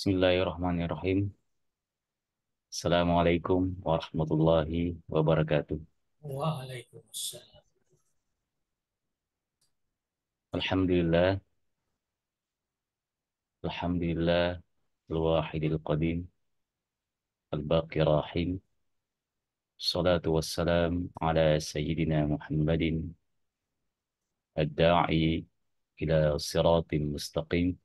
Bismillahirrahmanirrahim. Assalamualaikum warahmatullahi wabarakatuh. Waalaikumsalam. Alhamdulillah, Alhamdulillah, Al-Wahidil Qadim, Al-Baqi Rahim. Salatu wassalam ala Sayyidina Muhammadin, Ad-Da'i ila siratin mustaqim,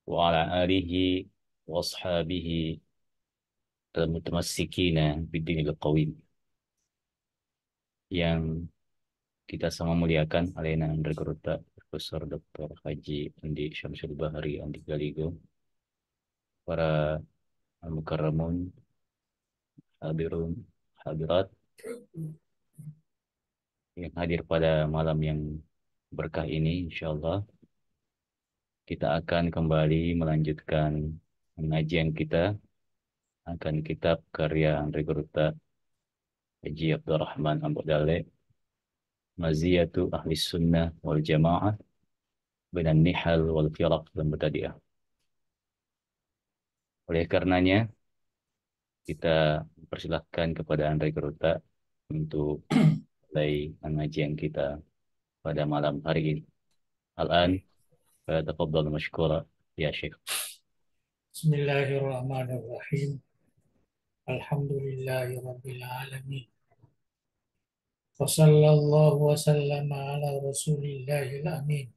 wa ala alihi wa ashabihi al-mutamassikina bid-dinil qawim. Yang kita sama muliakan Alena Andregarutta, Profesor Dr. Haji Andi Syamsul Bahari Andi Galigo, para al-mukarramun, hadirun, hadirat yang hadir pada malam yang berkah ini, insya Allah kita akan kembali melanjutkan pengajian kita akan kitab karya Andregarutta Haji Abdurrahman Abu Dale, Maziyatu Ahli Sunnah wal Jamaah Binan Nihal wal Firaq dan Mubtadi'ah. Oleh karenanya, kita persilahkan kepada Andre Geruta untuk mulai pengajian kita pada malam hari ini. Al-an, tafadhal mashkura ya Syekh. Bismillahirrahmanirrahim. Alhamdulillahi rabbil alamin. Wa sallallahu wa sallama ala rasulillahil amin.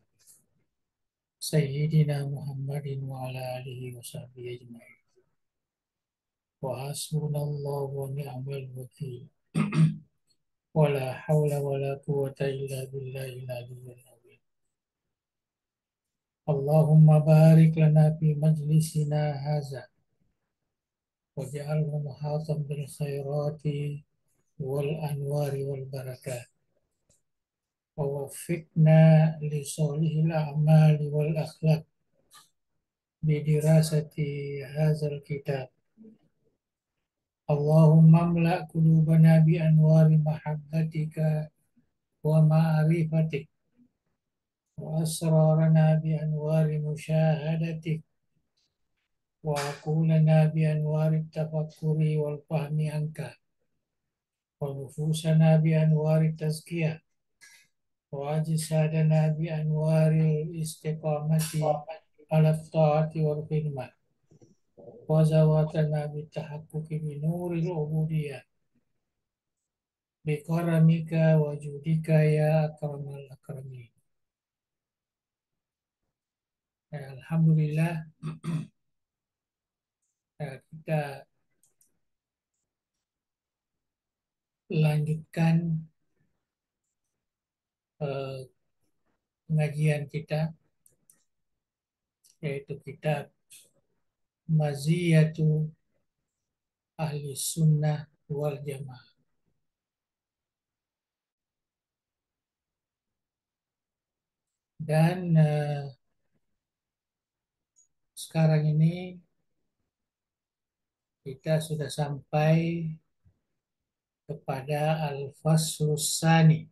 Sayyidina Muhammadin wa ala alihi wa sahbihi ajma'in. Wa hasbunallahu wa ni'mal wakil. Wa la hawla wa la quwwata illa billahil aliyyil azim. Allahumma barik lana fi majlisina haza. Waj'alhu muhatan bil khairati wal anwari wal barakat. ووفقنا لصالح الأعمال والأخلاق بدراسة هذا الكتاب. اللهم املأ قلوبنا بأنوار محبتك ومعرفتك، وأسرارنا بأنوار مشاهدتك، وعقولنا بأنوار التفكر والفهم عنك، ونفوسنا بأنوار التزكية، وأجسادنا بأنوار الاستقامة على الطاعة والخدمة، وزواتنا بالتحقق بنور العبودية بكرمك وجودك يا أكرم الأكرمين. Alhamdulillah, kita lanjutkan eh, pengajian kita, yaitu kitab Maziyatu Ahli Sunnah wal Jamaah. Dan sekarang ini kita sudah sampai kepada Al-Faslus Tsani.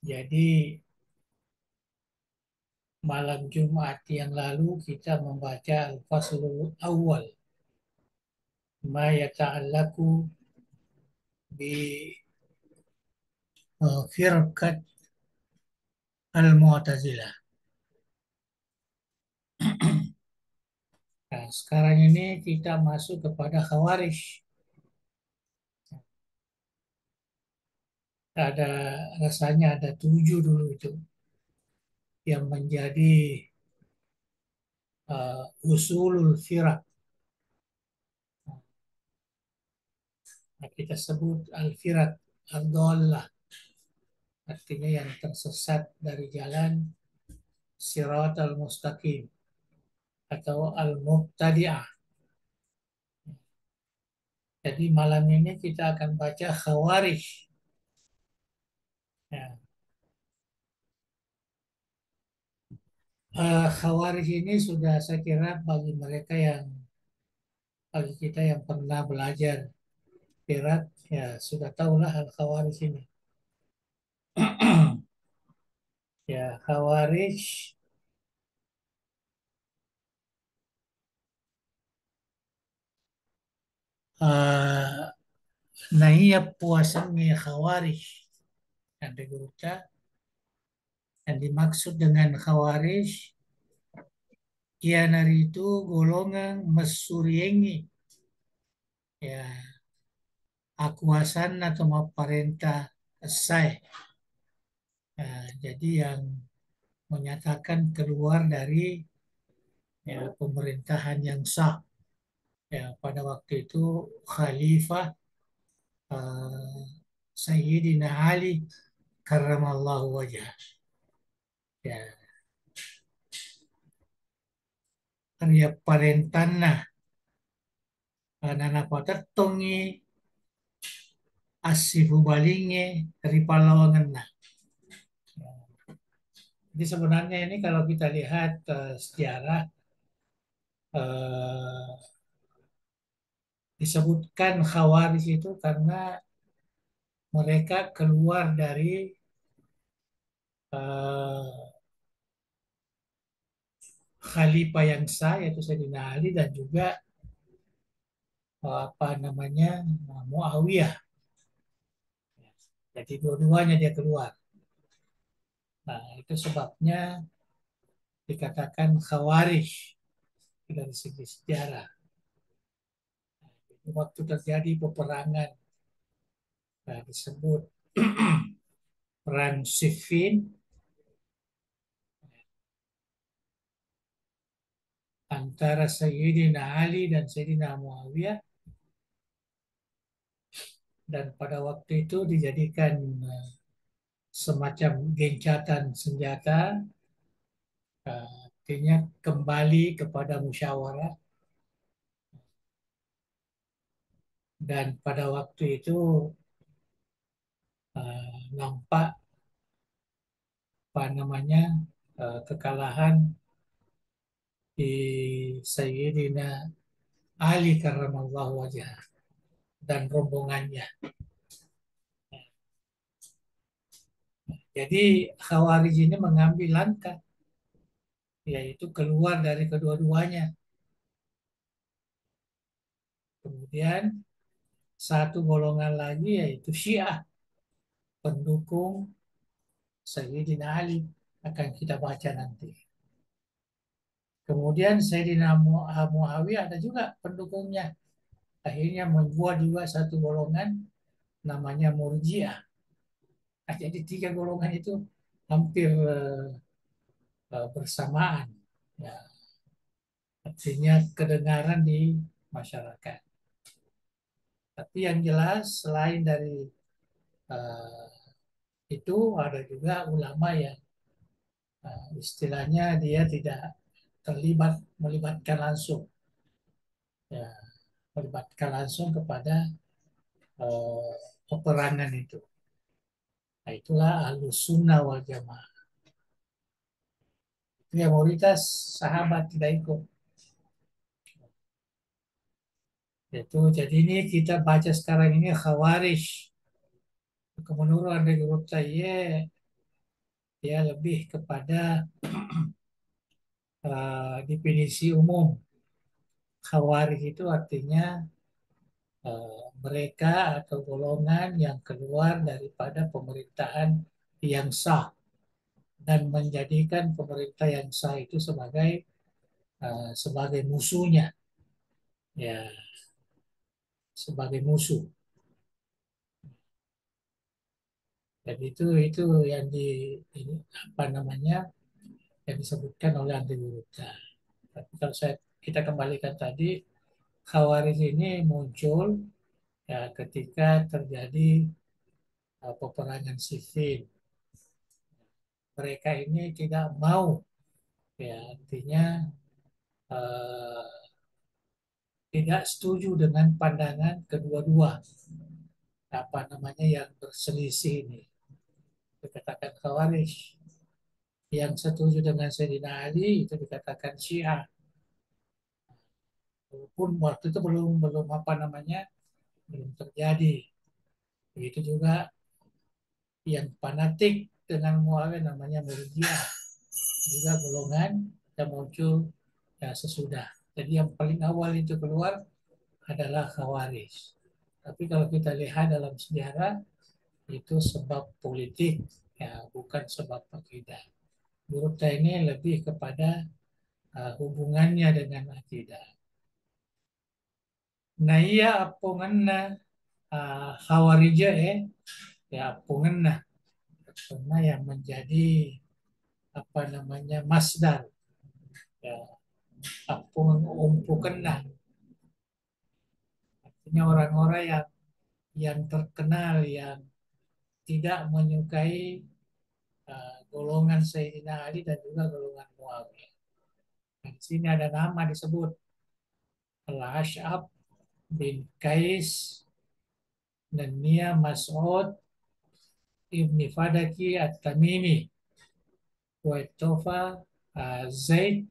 Jadi malam Jumat yang lalu kita membaca Al-Faslul Awal, ma yata'allaku bi firqat al-Mu'tazilah. Nah, sekarang ini kita masuk kepada Khawarij. Ada rasanya ada 7 dulu itu yang menjadi usulul firaq. Nah, kita sebut al-firaq ad-dhallah, artinya yang tersesat dari jalan siratal mustaqim atau al-mubtadi'ah. Jadi malam ini kita akan baca Khawarij. Ya, Khawarij ini sudah saya kira bagi kita yang pernah belajar Pirat, ya sudah tahulah Al Khawarij ini. Ya, Khawarij uh, na iya puasan ni Khawarij yang digunakan yang dimaksud dengan Khawarij Kianari itu golongan mesuriengi ya akuasan atau memerintah saya. Jadi yang menyatakan keluar dari ya, pemerintahan yang sah. Ya, pada waktu itu Khalifah eh, Sayyidina Ali karramallahu wajah. Ya, Arya parentana nana patertongi asifu balinge dari Palawangan. Nah, jadi sebenarnya ini kalau kita lihat sejarah eh, disebutkan Khawarij itu karena mereka keluar dari eh, khalifah yang sah yaitu Sayyidina Ali dan juga apa namanya Muawiyah. Jadi dua-duanya dia keluar. Nah, itu sebabnya dikatakan Khawarij dari segi sejarah. Waktu terjadi peperangan disebut perang Siffin antara Sayyidina Ali dan Sayyidina Muawiyah dan pada waktu itu dijadikan semacam gencatan senjata, artinya kembali kepada musyawarah dan pada waktu itu nampak apa namanya kekalahan di Sayyidina Ali karramallahu wajah dan rombongannya. Jadi Khawarij ini mengambil langkah yaitu keluar dari kedua-duanya. Kemudian satu golongan lagi yaitu Syiah pendukung Sayyidina Ali akan kita baca nanti. Kemudian Sayyidina Muawiyah ada juga pendukungnya. Akhirnya membuat juga satu golongan namanya Murji'ah. Jadi tiga golongan itu hampir bersamaan. Ya, artinya kedengaran di masyarakat. Tapi yang jelas selain dari uh, itu ada juga ulama yang istilahnya dia tidak terlibat melibatkan langsung, ya, melibatkan langsung kepada uh, peperangan itu. Nah, itulah ahlus sunnah wal jamaah. Itu yang mayoritas sahabat tidak ikut. Itu jadi ini kita baca sekarang ini Khawarij. Menurut Anda Guru saya, dia lebih kepada definisi umum. Khawarij itu artinya mereka atau golongan yang keluar daripada pemerintahan yang sah dan menjadikan pemerintah yang sah itu sebagai musuhnya, ya sebagai musuh. Jadi itu yang ini, apa namanya yang disebutkan oleh Andi Wiruta. Tapi kalau kita kembalikan tadi, Khawarij ini muncul ya ketika terjadi peperangan sivil. Mereka ini tidak mau, ya artinya eh, tidak setuju dengan pandangan kedua-dua apa namanya yang berselisih ini. Dikatakan Khawarij. Yang setuju dengan Sayyidina Ali itu dikatakan Syiah. Walaupun waktu itu belum belum apa namanya belum terjadi. Begitu juga yang fanatik dengan Muawiyah namanya Murji'ah, juga golongan yang muncul ya sesudah. Jadi yang paling awal itu keluar adalah Khawarij. Tapi kalau kita lihat dalam sejarah itu sebab politik, ya bukan sebab akidah. Menurut saya ini lebih kepada hubungannya dengan akidah. Nah iya apungan na Khawarij ya apungan na karena yang menjadi apa namanya masdar, ya apungan umpukan na artinya orang-orang yang terkenal yang tidak menyukai golongan Sayyidina Ali dan juga golongan Muawiyah. Di sini ada nama disebut Al-Ash'ab bin Qais dan Nia Mas'ud ibni Fadaki At-Tamimi wa Tofa Zaid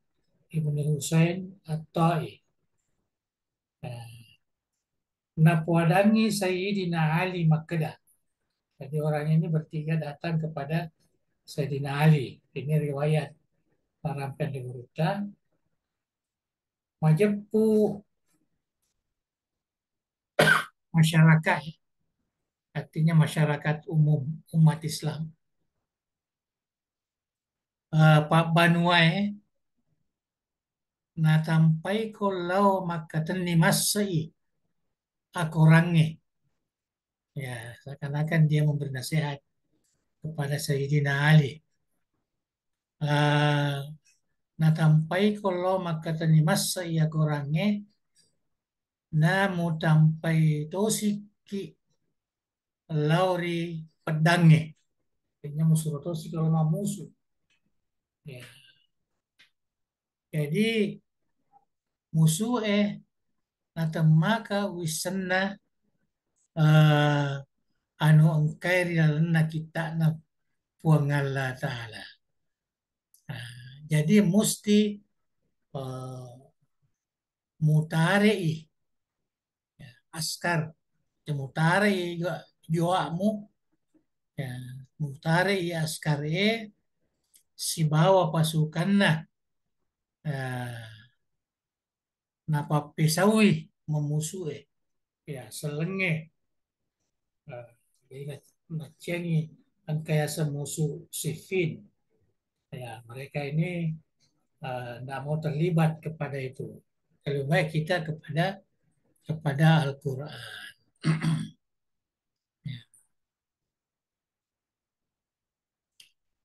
ibni Husain At-Ta'i. Napuadangi Sayyidina Ali Makkedah. Jadi orang ini bertiga datang kepada Sayyidina Ali. Ini riwayat Parampen di Buruta. Majepu masyarakat, artinya masyarakat umum umat Islam. Pak Banuai na tampai kalau makatan ni masai aku orangnya. Ya, seakan-akan dia memberi nasihat kepada Sayyidina Ali. Uh, na tampai kalau makatan ni masai aku orangnya na mo tampai tosiki lauri pedangnya. Artinya musuh tosi kalau mau musuh. Ya. Jadi musuh natamaka wisanna uh, anu engkai na kita na puang Allah Ta'ala. Jadi mesti uh, mutarei ya, askar ya, mutarei juga joamu ya, mutarei askar si bawa pasukan uh, napa pesawi memusuhi ya selenge jadi nacengi kan kayak semusuh Siffin ya mereka ini nggak mau terlibat kepada itu. Lebih baik kita kepada Al-Quran.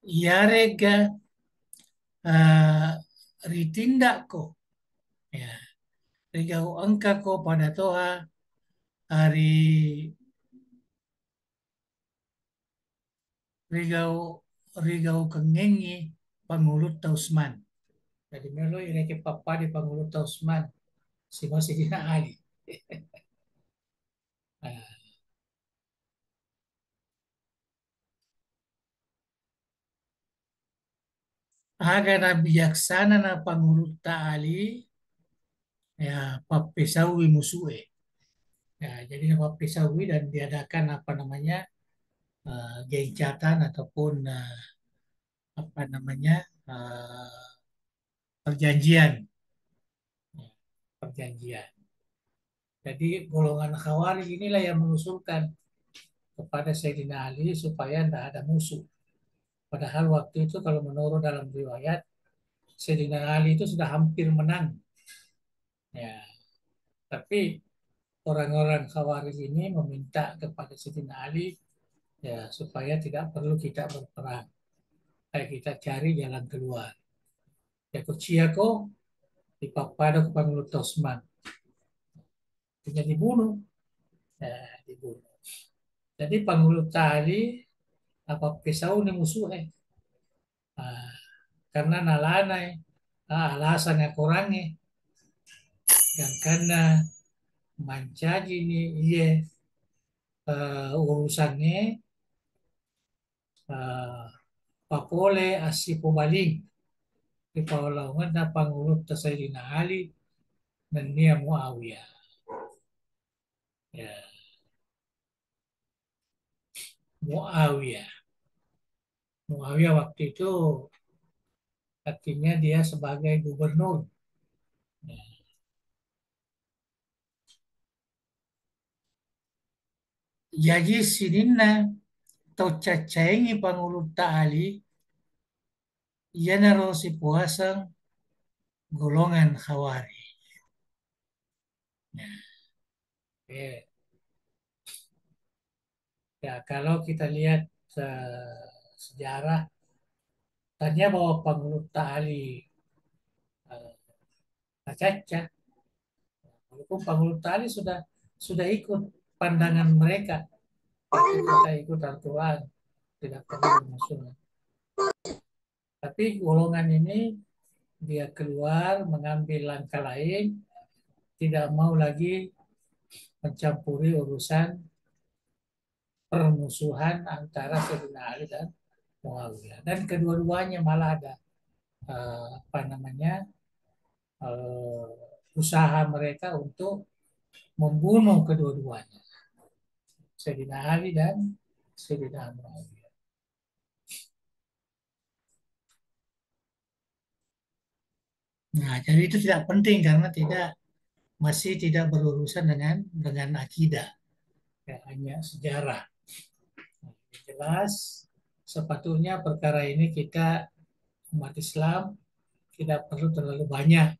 Ya rega uh, ritindak ko ya rega angka ko pada toa hari rigau rigau kengengi pangulut Tausman. Jadi melo ireke papa di pangulut Tausman si masih dina Ali. Aga na bijaksana na pangulut Ali ya papesawi musuhe. Ya, jadi papesawi dan diadakan apa namanya gencatan ataupun apa namanya perjanjian. Ya, perjanjian. Jadi golongan Khawarij inilah yang mengusulkan kepada Sayyidina Ali supaya tidak ada musuh. Padahal waktu itu kalau menurut dalam riwayat Sayyidina Ali itu sudah hampir menang. Ya, tapi orang-orang Khawarij ini meminta kepada Sayyidina Ali ya supaya tidak perlu kita berperang. Kayak kita cari jalan keluar. Ya kuciako dipapado ke Panglut Tosman. Tidak dibunuh. Ya, dibunuh. Jadi Panglut Ali apa pisau ni musuhnya. Ah, karena nalanay alasan yang kurangnya dan karena mancaji ni iya urusannya uh, papole asipo baling di paulaungan na pangulut ta Sayyidina Ali dan Nia Muawiyah. Ya, Muawiyah. Muawiyah waktu itu artinya dia sebagai gubernur. Ya. Jadi sidina atau cacaingi pangulut ta'ali ia naro si puasang golongan khawari. Ya, oke. Ya, kalau kita lihat sejarah, tanya bahwa pangulut ta'ali Caca, walaupun pangulut ta'ali sudah ikut pandangan mereka, yaitu kita ikut Al-Quran, tidak perlu bermusuhan. Tapi golongan ini dia keluar mengambil langkah lain, tidak mau lagi mencampuri urusan permusuhan antara Sayyidina Ali dan Muawiyah. Dan kedua-duanya malah ada apa namanya eh, usaha mereka untuk membunuh kedua-duanya, Sayyidina Ali dan Sayyidina Muawiyah. Nah, jadi itu tidak penting karena masih tidak berurusan dengan akidah, ya, hanya sejarah. Nah, jelas sepatutnya perkara ini kita umat Islam tidak perlu terlalu banyak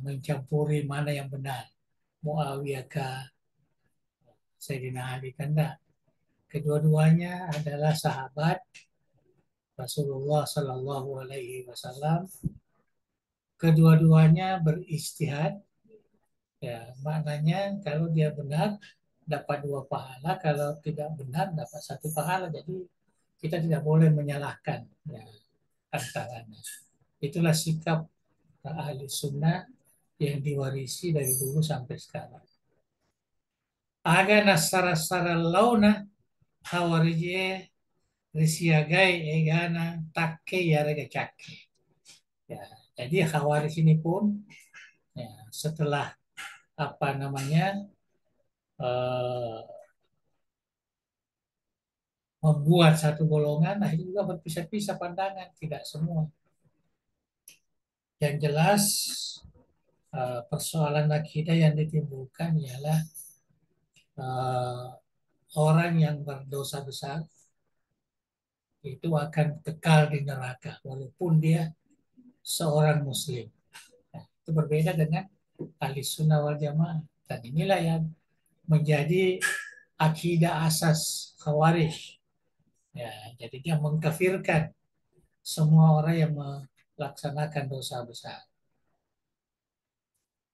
mencampuri mana yang benar. Muawiyah kah, Sayyidina Ali kan enggak. Kedua-duanya adalah sahabat Rasulullah Sallallahu Alaihi Wasallam. Kedua-duanya beristihad. Ya, maknanya kalau dia benar dapat dua pahala, kalau tidak benar dapat satu pahala. Jadi kita tidak boleh menyalahkan, ya, antaranya. Itulah sikap ahli sunnah yang diwarisi dari dulu sampai sekarang. Aga nasara-sara launa hawarije risiagai egana takke yarega cakke. Ya, jadi khawarij ini pun, ya, setelah apa namanya eh, membuat satu golongan, nah itu juga berpisah-pisah pandangan, tidak semua. Yang jelas persoalan akidah yang ditimbulkan ialah eh, orang yang berdosa besar itu akan kekal di neraka walaupun dia seorang muslim. Nah, itu berbeda dengan ahli sunnah wal jamaah. Dan inilah yang menjadi akidah asas khawarij. Ya, jadi dia mengkafirkan semua orang yang melaksanakan dosa besar.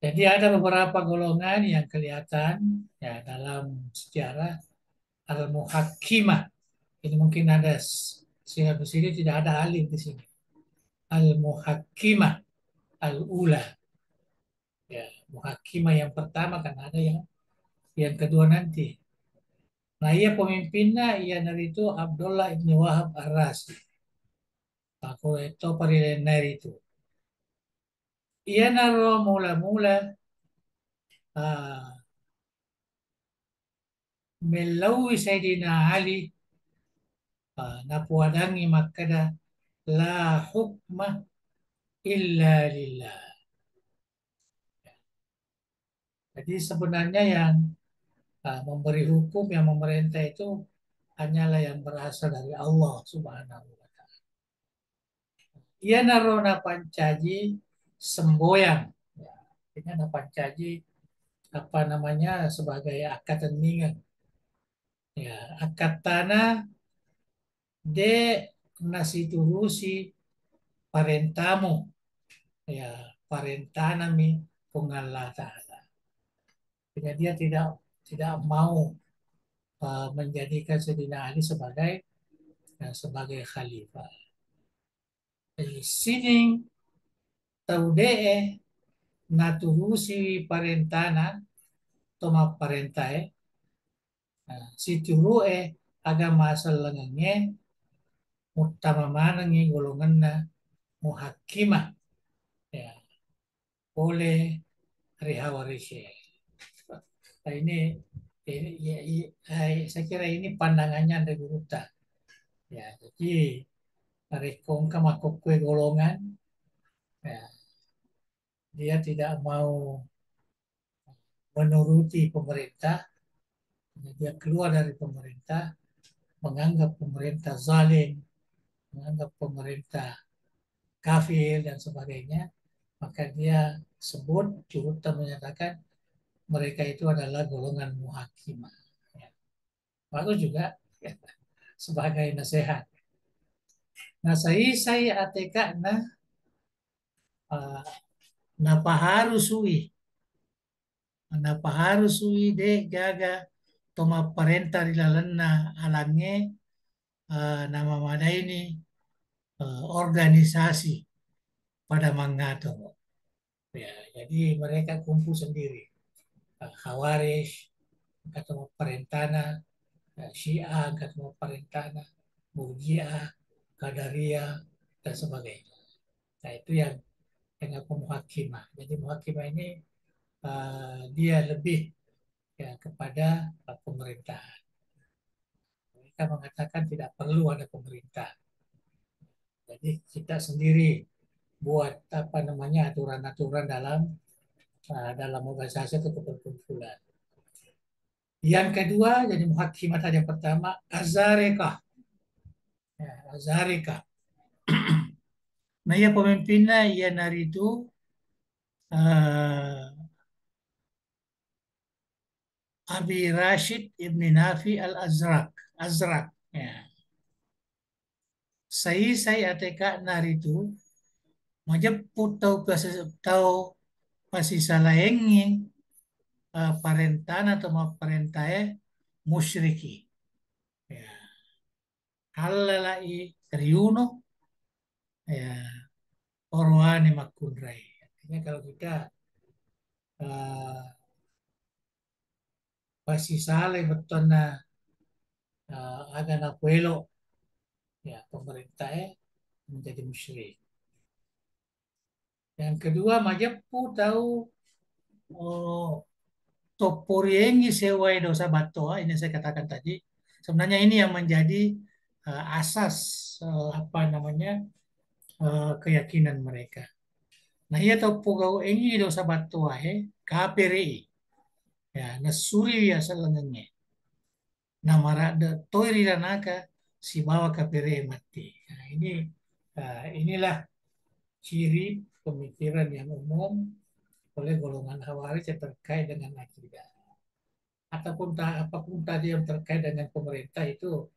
Jadi ada beberapa golongan yang kelihatan, ya, dalam sejarah al-muhakkimah. Ini mungkin ada sehingga di sini tidak ada alif di sini. Al-muhakkimah al-ula. Ya, muhakkimah yang pertama kan ada yang kedua nanti. Nah, ia pemimpinnya ia dari itu Abdullah ibn Wahab Ar-Razi. Aku itu parilenar itu. Ia naro mula-mula ah, melawi Sayyidina Ali, napuadangi makada la hukma illa lillah. Jadi sebenarnya yang memberi hukum, yang memerintah itu hanyalah yang berasal dari Allah Subhanahu wa taala. Ia narona pancaji semboyang. Ya, ini ada pancaji apa namanya sebagai akad teningan. Ya, akad tanah de nasi turusi parentamu. Ya, parentanami pungallah ta'ala. Jadi dia tidak tidak mau menjadikan Sayyidina Ali sebagai khalifah. Jadi sining taudee naturusi parentana toma parentae si turue agama asal lengannya utama mana ngi golongan na muhakimah, ya, oleh Rihawarishe. Nah, ini ya, saya kira ini pandangannya dari Guruta. Ya, jadi mereka masuk kue golongan, ya, dia tidak mau menuruti pemerintah, dia keluar dari pemerintah, menganggap pemerintah zalim, menganggap pemerintah kafir dan sebagainya, maka dia sebut Jurutan menyatakan mereka itu adalah golongan muhakimah. Ya. Baru juga ya, sebagai nasihat. Nah, saya ATK uh, harus suwi, harus suwi de gaga toma parenta di lalena alangnya nama mana ini organisasi pada Mangato. Ya, jadi mereka kumpul sendiri. Khawarij, kata Parentana, Syiah, kata Parentana, Murji'ah, Qadariyah, dan sebagainya. Nah, itu yang apa muhakimah. Jadi muhakimah ini dia lebih ya, kepada pemerintahan. Mereka mengatakan tidak perlu ada pemerintah. Jadi kita sendiri buat apa namanya aturan-aturan dalam organisasi atau perkumpulan. Yang kedua jadi muhakimat yang pertama azareka. Ya, azareka. Nah, ya pemimpinnya ia nari itu uh, Abi Rashid Ibn Nafi Al-Azraq. Azraq. Ya. Saya ATK nari itu majaput tahu pasi salah engin parentana atau ma parentae musyriki. Ya. Halalai triuno ya orwani makundrai. Artinya kalau kita uh, pasi salah betul na agak puelo ya pemerintah menjadi musyrik. Yang kedua majaput tahu oh, Toporiengi sewai dosa batoa ini saya katakan tadi sebenarnya ini yang menjadi asas apa namanya keyakinan mereka. Nah ia tahu pugau engi dosa batoa KPRI ya nasuri ya selengennya namara de toiri ranaka si bawa KPRI mati. Nah, inilah ciri pemikiran yang umum oleh golongan Khawarij yang terkait dengan akidah ataupun apapun tadi yang terkait dengan pemerintah itu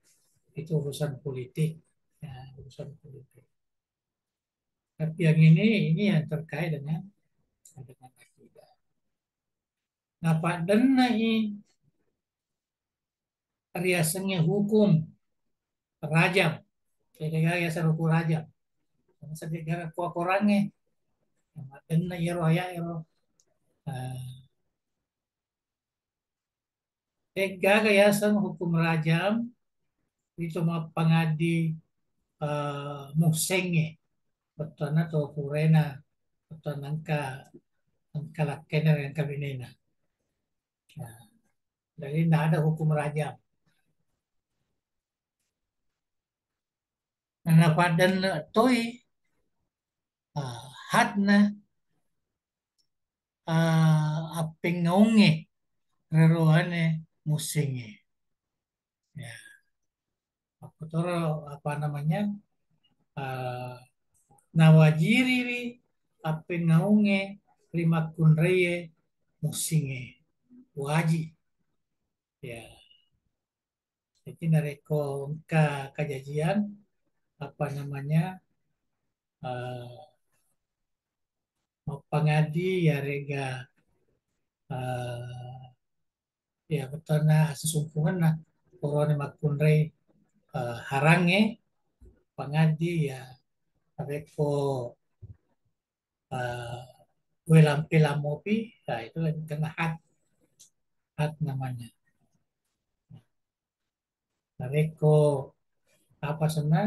urusan politik, ya, urusan politik. Tapi yang ini yang terkait dengan akidah. Nah, Pak Denai riasanya hukum rajam, jadi riasan hukum rajam. Sedikit kuat orangnya, Pak Denai ya roh ya roh. Gagasan hukum rajam itu mah pengadi musenge, betul atau purena, betul nangka nangka yang kabinena. Nah, jadi tidak ada hukum rajam. Nah, pada toy hatna aping ngaunge reroane musinge. Ya, aku tahu apa namanya uh, nawajiri aping ngaunge lima kunreye musinge wajib. Ya, jadi nareko kajajian apa namanya uh, pangadi ya rega uh, ya betul nah sesungguhnya nah corona makunrei harange pangadi ya reko welampi lamopi nah itu kena hat namanya reko apa sana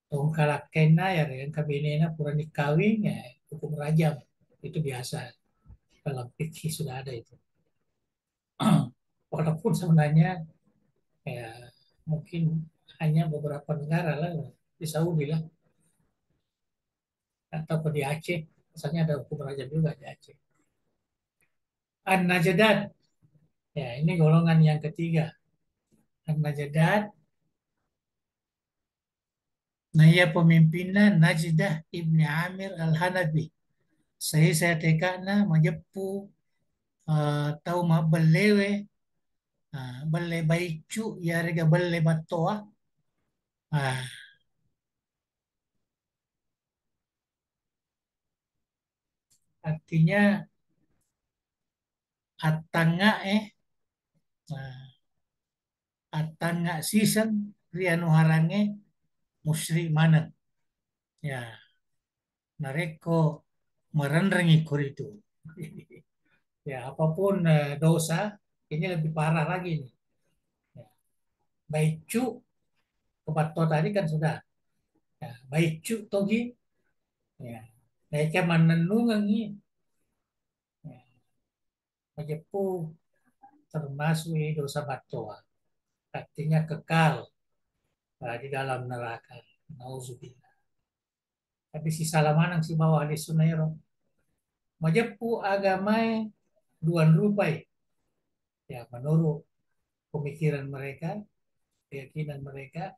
tongkalak kena ya yang kabinena pura kawin ya hukum rajam itu biasa dalam fikih sudah ada itu walaupun sebenarnya ya mungkin hanya beberapa negara lah di Saudi lah atau di Aceh. Misalnya ada hukum rajam juga di Aceh. An-Najdat, ya ini golongan yang ketiga. An-Najdat, nah ia pemimpinnya Najdah Ibni Amir Al-Hanafi. Saya tekana majepu tahu ma belewe bele baicu ya rega bele batoa. Ah, artinya atanga ah, atanga season rianu harange musri mana. Ya, nareko merenrengi itu. Ya, apapun dosa, ini lebih parah lagi nih. Ya, baicu kebato tadi kan sudah. Ya, baicu togi, ya. Mereka menenungi, ya, majepu termasuk ini dosa batoa. Artinya kekal di dalam neraka. Nauzubillah. Tapi si Salamanang si bawah di Sunairo. Majepu agamai duan rupai. Ya, menurut pemikiran mereka, keyakinan mereka,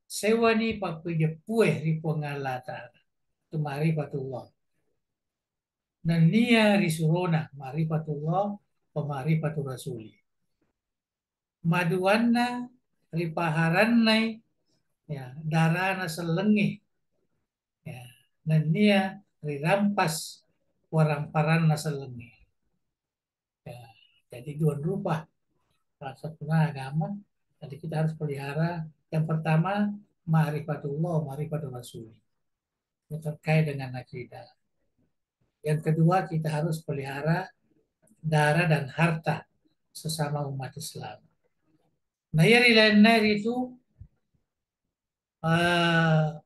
sewani papujepue ripo ngalata. Itu marifatullah. Dan nia risurona marifatullah pemarifatul rasuli. Maduanna ripaharannai ya darana selengi ya dan nia rirampas waramparanna selengi ya. Jadi dua rupa salah satu agama. Jadi kita harus pelihara yang pertama ma'rifatullah ma'rifatul rasul itu terkait dengan akidah. Yang kedua kita harus pelihara darah dan harta sesama umat Islam. Nah, ya lain itu uh,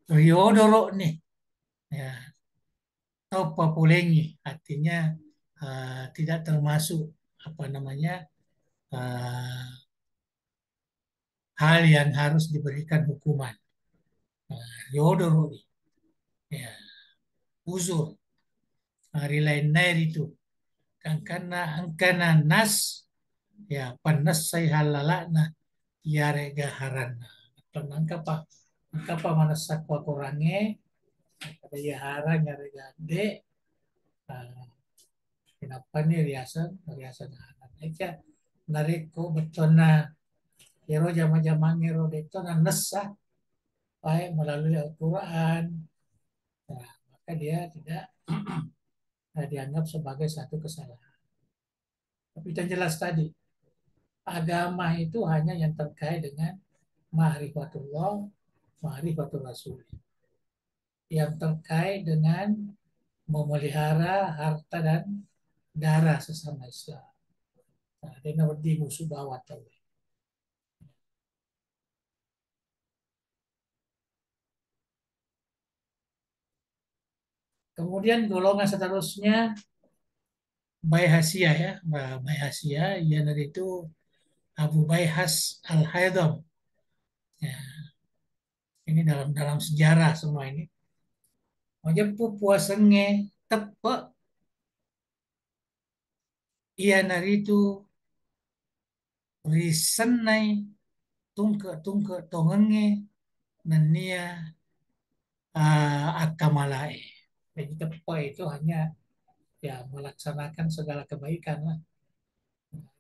Riodoro nih, ya, atau Papulengi, artinya tidak termasuk apa namanya uh, hal yang harus diberikan hukuman. Riodoro nih, ya, uzur, hari lain nair itu, kan karena angkana nas, ya, panas saya halalakna, ya rega harana. Penangkap apa? Apa mana sakwa kurangnya, ada ya hara nyari gade, kenapa nih riasan riasan anak aja nariko betona kero jama-jama ngero betona nesah baik melalui Al-Quran. Nah, maka dia tidak dianggap sebagai satu kesalahan. Tapi yang jelas tadi, agama itu hanya yang terkait dengan ma'rifatullah, ma'rifatul rasul. Yang terkait dengan memelihara harta dan darah sesama Islam. Nah, dia di musuh bawah tahu. Kemudian golongan seterusnya Bayhasia ya, Bayhasia yang itu Abu Bayhas Al-Haidam. Ya, ini dalam dalam sejarah semua ini. Majempu puasenge tepe ia naritu risenai tungke tungke tongenge nania akamalae. Jadi tepe itu hanya ya melaksanakan segala kebaikan lah.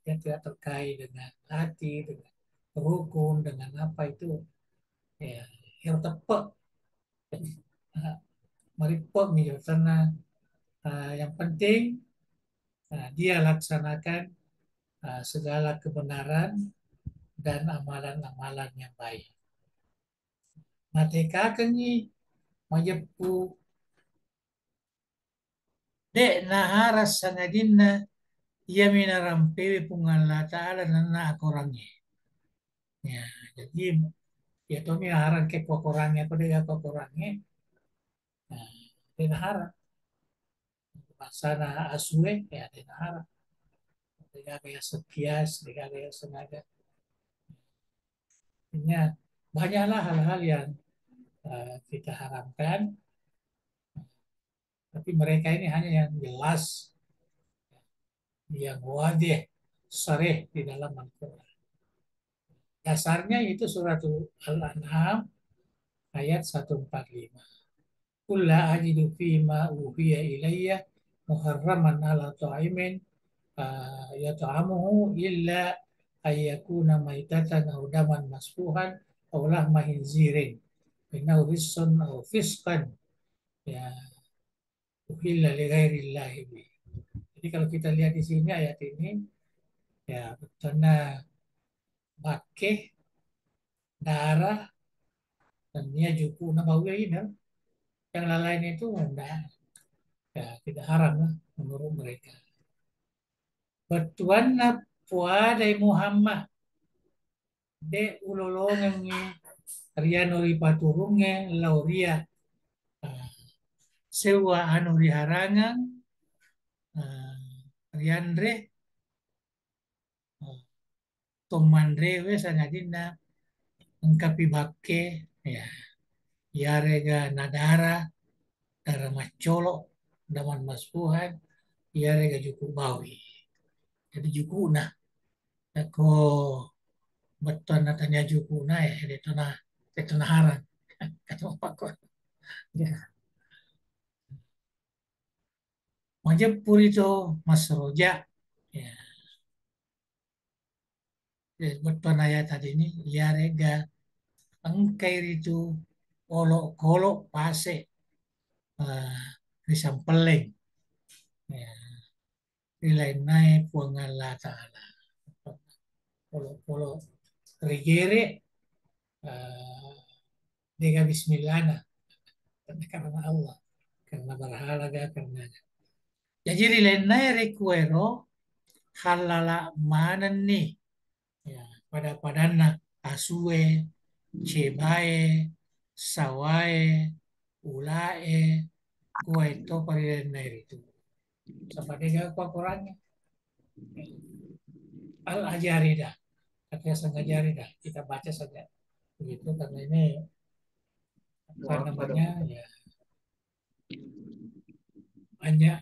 Yang tidak terkait dengan hati, dengan rukun, dengan apa itu ya yang tepat. Meripot nih karena yang penting dia laksanakan segala kebenaran dan amalan-amalan yang baik. Mateka kenyi majepu dek naharas sangadina ia minarampewe pungala ta'ala nana akorangnya. Ya, jadi ya to minaharan ke kokorangnya ko dia kokorangnya. Nah, dia naharan sana asue ya di nahara dengan kayak sekias dengan kayak sengaja artinya banyaklah hal-hal yang kita haramkan tapi mereka ini hanya yang jelas yang wadih sarih di dalam Al-Quran dasarnya itu surat Al-An'am ayat 145 Qul la ajidu fima uhiya ilayya muharraman ala ta'imin yata'amuhu illa ayyakuna maitatan aw daman masfuhan aw lahma khinzirin innahu rijsun aw fisqan ya uhilla li ghairillahi bi. Jadi kalau kita lihat di sini ayat ini ya betulnya bakeh darah dan dia juku nabawi ini yang lain itu enggak ya tidak haram lah menurut mereka. Betuanna puadai Muhammad de ulolongannya Riano ripaturunge lauria sewa anu diharangan Riandre Tomandre we sangadina engkapi bakke ya yarega nadara dara macolo daman maspuhan yarega juku bawi jadi juku nah ako beton natanya juku nah ya itu nah haran kata apa kok ya Majapur itu Mas Roja ya beton ayat tadi ini yarega engkai itu olok-olok pase risampeleng ya nilai naik puangan Allah Ta'ala olok-olok rigere dengan bismillah nah karena Allah karena berhala karena ya jadi lain requero halala mana nih ya pada padana asue cebae sawae ulae kue itu pada lain itu seperti apa Qurannya Al-Ajaridah katanya Al-Ajaridah kita baca saja begitu karena ini apa namanya ya banyak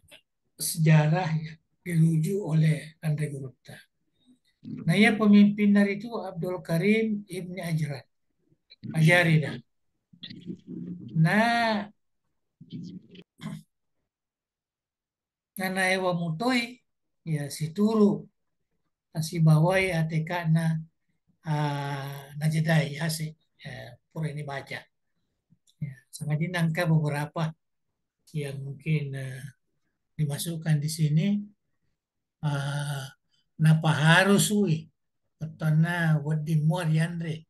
sejarah yang dirujuk oleh Andre Gupta. Nah, ya pemimpin dari itu Abdul Karim Ibni Ajran, Ajaridah. Nah, karena Ewa Mutoi, ya si Turu, si Bawai ATK na Najedai Ase, ya, pura ini baca. Ya, sangat dinangka beberapa yang mungkin dimasukkan di sini. Uh, Napa harus ui, petana wedi muar yandre,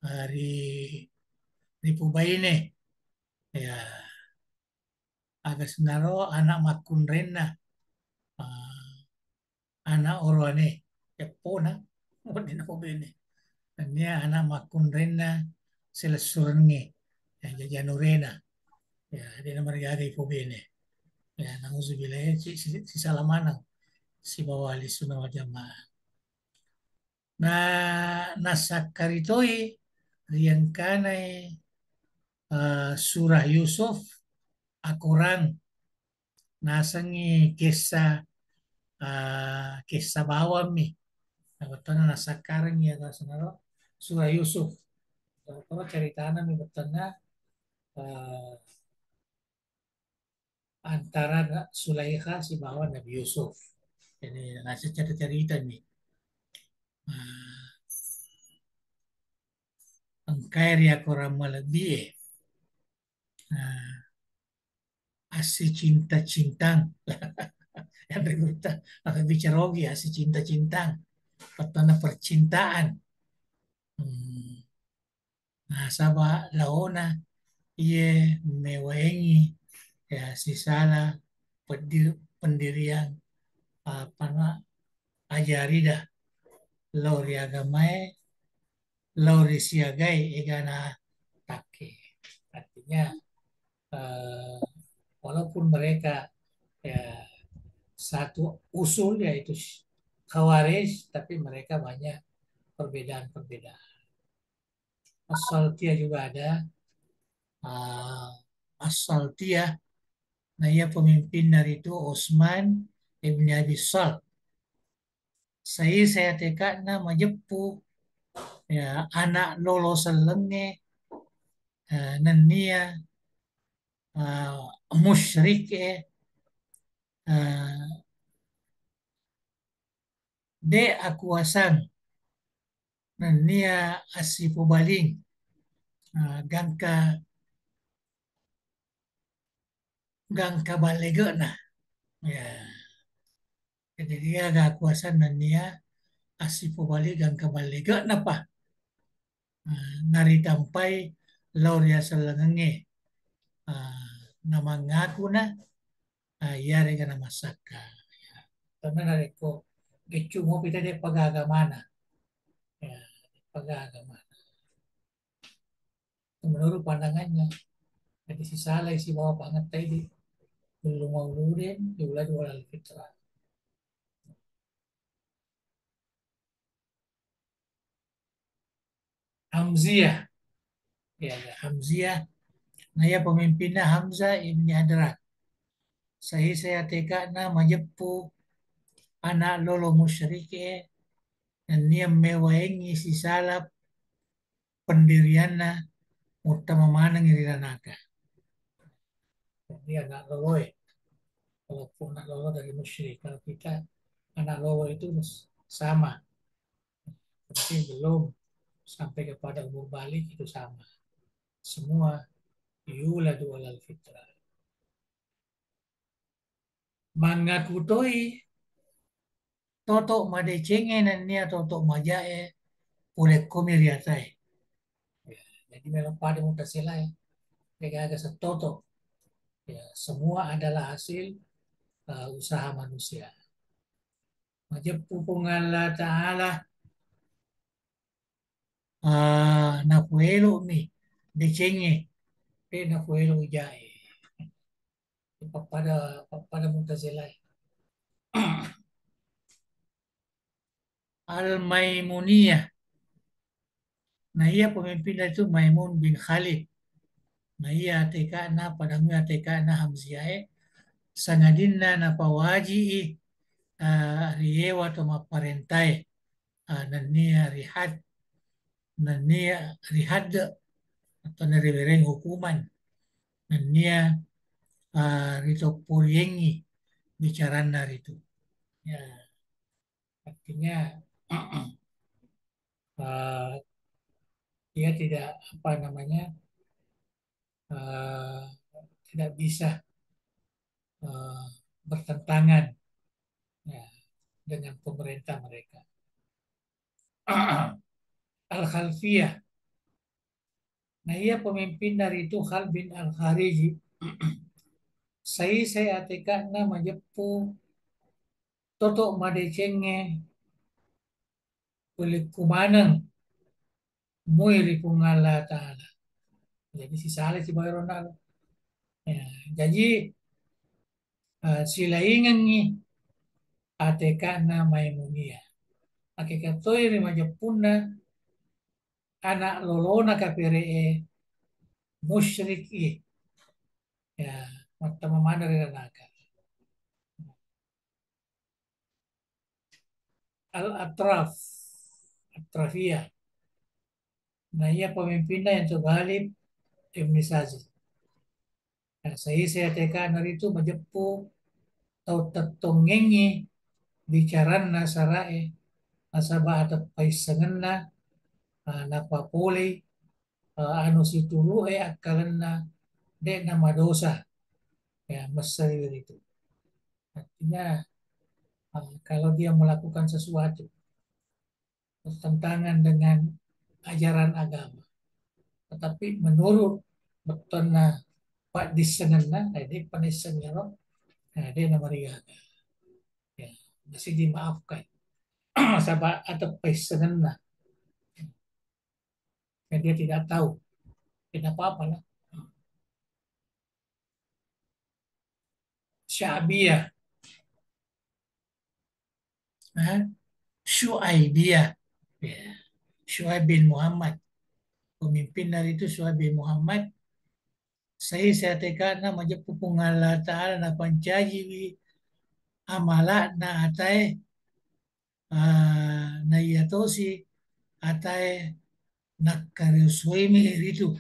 hari di Pubaine, ya agak senaro anak makun rena anak orwane pona di Pubaine dan dia anak makun rena selesurenge ya jajanurena ya di nomor di Pubaine ya nauzubillah si salamana si bawali sunnah wal jamaah nah nasakaritoi riang kanai surah Yusuf akurang nasangi kisah kisah bawah mi nah betul nasa karang ya senaro surah Yusuf kalau cerita mi betul antara Sulaikha si bawah Nabi Yusuf ini nasi cerita nih engkai ria korang melebih asi cinta-cintang yang berita akan bicara lagi asi cinta-cintang petana percintaan nah sabah laona ia mewengi ya si salah pendirian apa nak ajari dah lori agamai lori siagai egana take artinya eh, walaupun mereka Ya, satu usul yaitu Khawarij, tapi mereka banyak perbedaan-perbedaan. As-Saltiyah juga ada. Ah, As-Saltiyah, nah ia pemimpin dari itu Utsman Ibn Abi Salt. Saya tekad nama Jepu, ya anak lolo selenge, nenia, musyrik, de aku asang, nenia asipu baling, gangka gangka balege nah, ya. Jadi dia gak kuasa nenia asipu balik gangka balege napa, nari tampai lauria selenge, nama ngaku na, iya rega nama saka. Karena dari ko, gicu mo pita de pagagamana, ya, pagagamana. Menurut pandangannya, jadi si salah si bawa banget tadi, belum mau lurin, diulah dua fitrah. Hamziah, ya, ya, Hamziah, nah ya pemimpinnya Hamzah ibni Adrak. Saya teka na majepu anak lolo musyrike dan dia mewaengi si salap pendirianna utama mana ngiriranaka. Jadi anak lolo ya, walaupun anak lolo dari musyrik, kalau kita anak lolo itu sama, tapi belum sampai kepada umur balik itu sama. Semua yuladu alal fitrah. Mangakutoi toto madecenge nan nia toto majae oleh komiriatai. Ya, jadi memang pada Mu'tazilah ya, mereka agak setoto. Ya, semua adalah hasil usaha manusia. Majepu Allah Ta'ala nafuelo mi decenge de nafuelo jae. Pada Mu'tazilah. Al-Maimuniyah. Nah ia pemimpin itu Maimun bin Khalid. Nah ia tekana pada mua tekana Hamziah sangadinna na pawaji riewa to maparentai nania rihad atau neribereng hukuman nania rito puriengi bicara itu. Ya, artinya uh, dia tidak apa namanya uh, tidak bisa uh, bertentangan ya, dengan pemerintah mereka. Al-Khalfiyah. Nah, ia pemimpin dari itu Khal bin Al-Khariji. Saya atekan nama Jepu Toto Madecenge kulit kumanang muiri kungala ta'ala. Jadi si Saleh si Boy Ronald. Ya, jadi sila ingan ni atekan nama Maimuniyah. Akikatoy rima Jepuna anak lolona kapire musyrik ya mata mamana rin naka. Al-Atraf, Atrafiyah. Nah, ia pemimpinnya yang terbalib Ibn Sazi. Nah, saya tekan hari itu majepu tau tetongengi bicaran nasarae nasaba atau paisangan na napapuli anu situlu akalan na de nama dosa ya mesir itu. Artinya kalau dia melakukan sesuatu bertentangan dengan ajaran agama, tetapi menurut betul Pak disenena, jadi penisennya loh, nah, dia nama dia ya, masih dimaafkan. Sabah atau pesenena, ya, dia tidak tahu, tidak apa-apa lah. Sya'biyah, ah, Syuaibiyah. Ya. Syuaib bin Muhammad. Pemimpin dari itu Syuaib bin Muhammad. Saya tekad na majepu pungala ta'ala na pancaji wi amala na atai na iyatosi atai nakariuswimi itu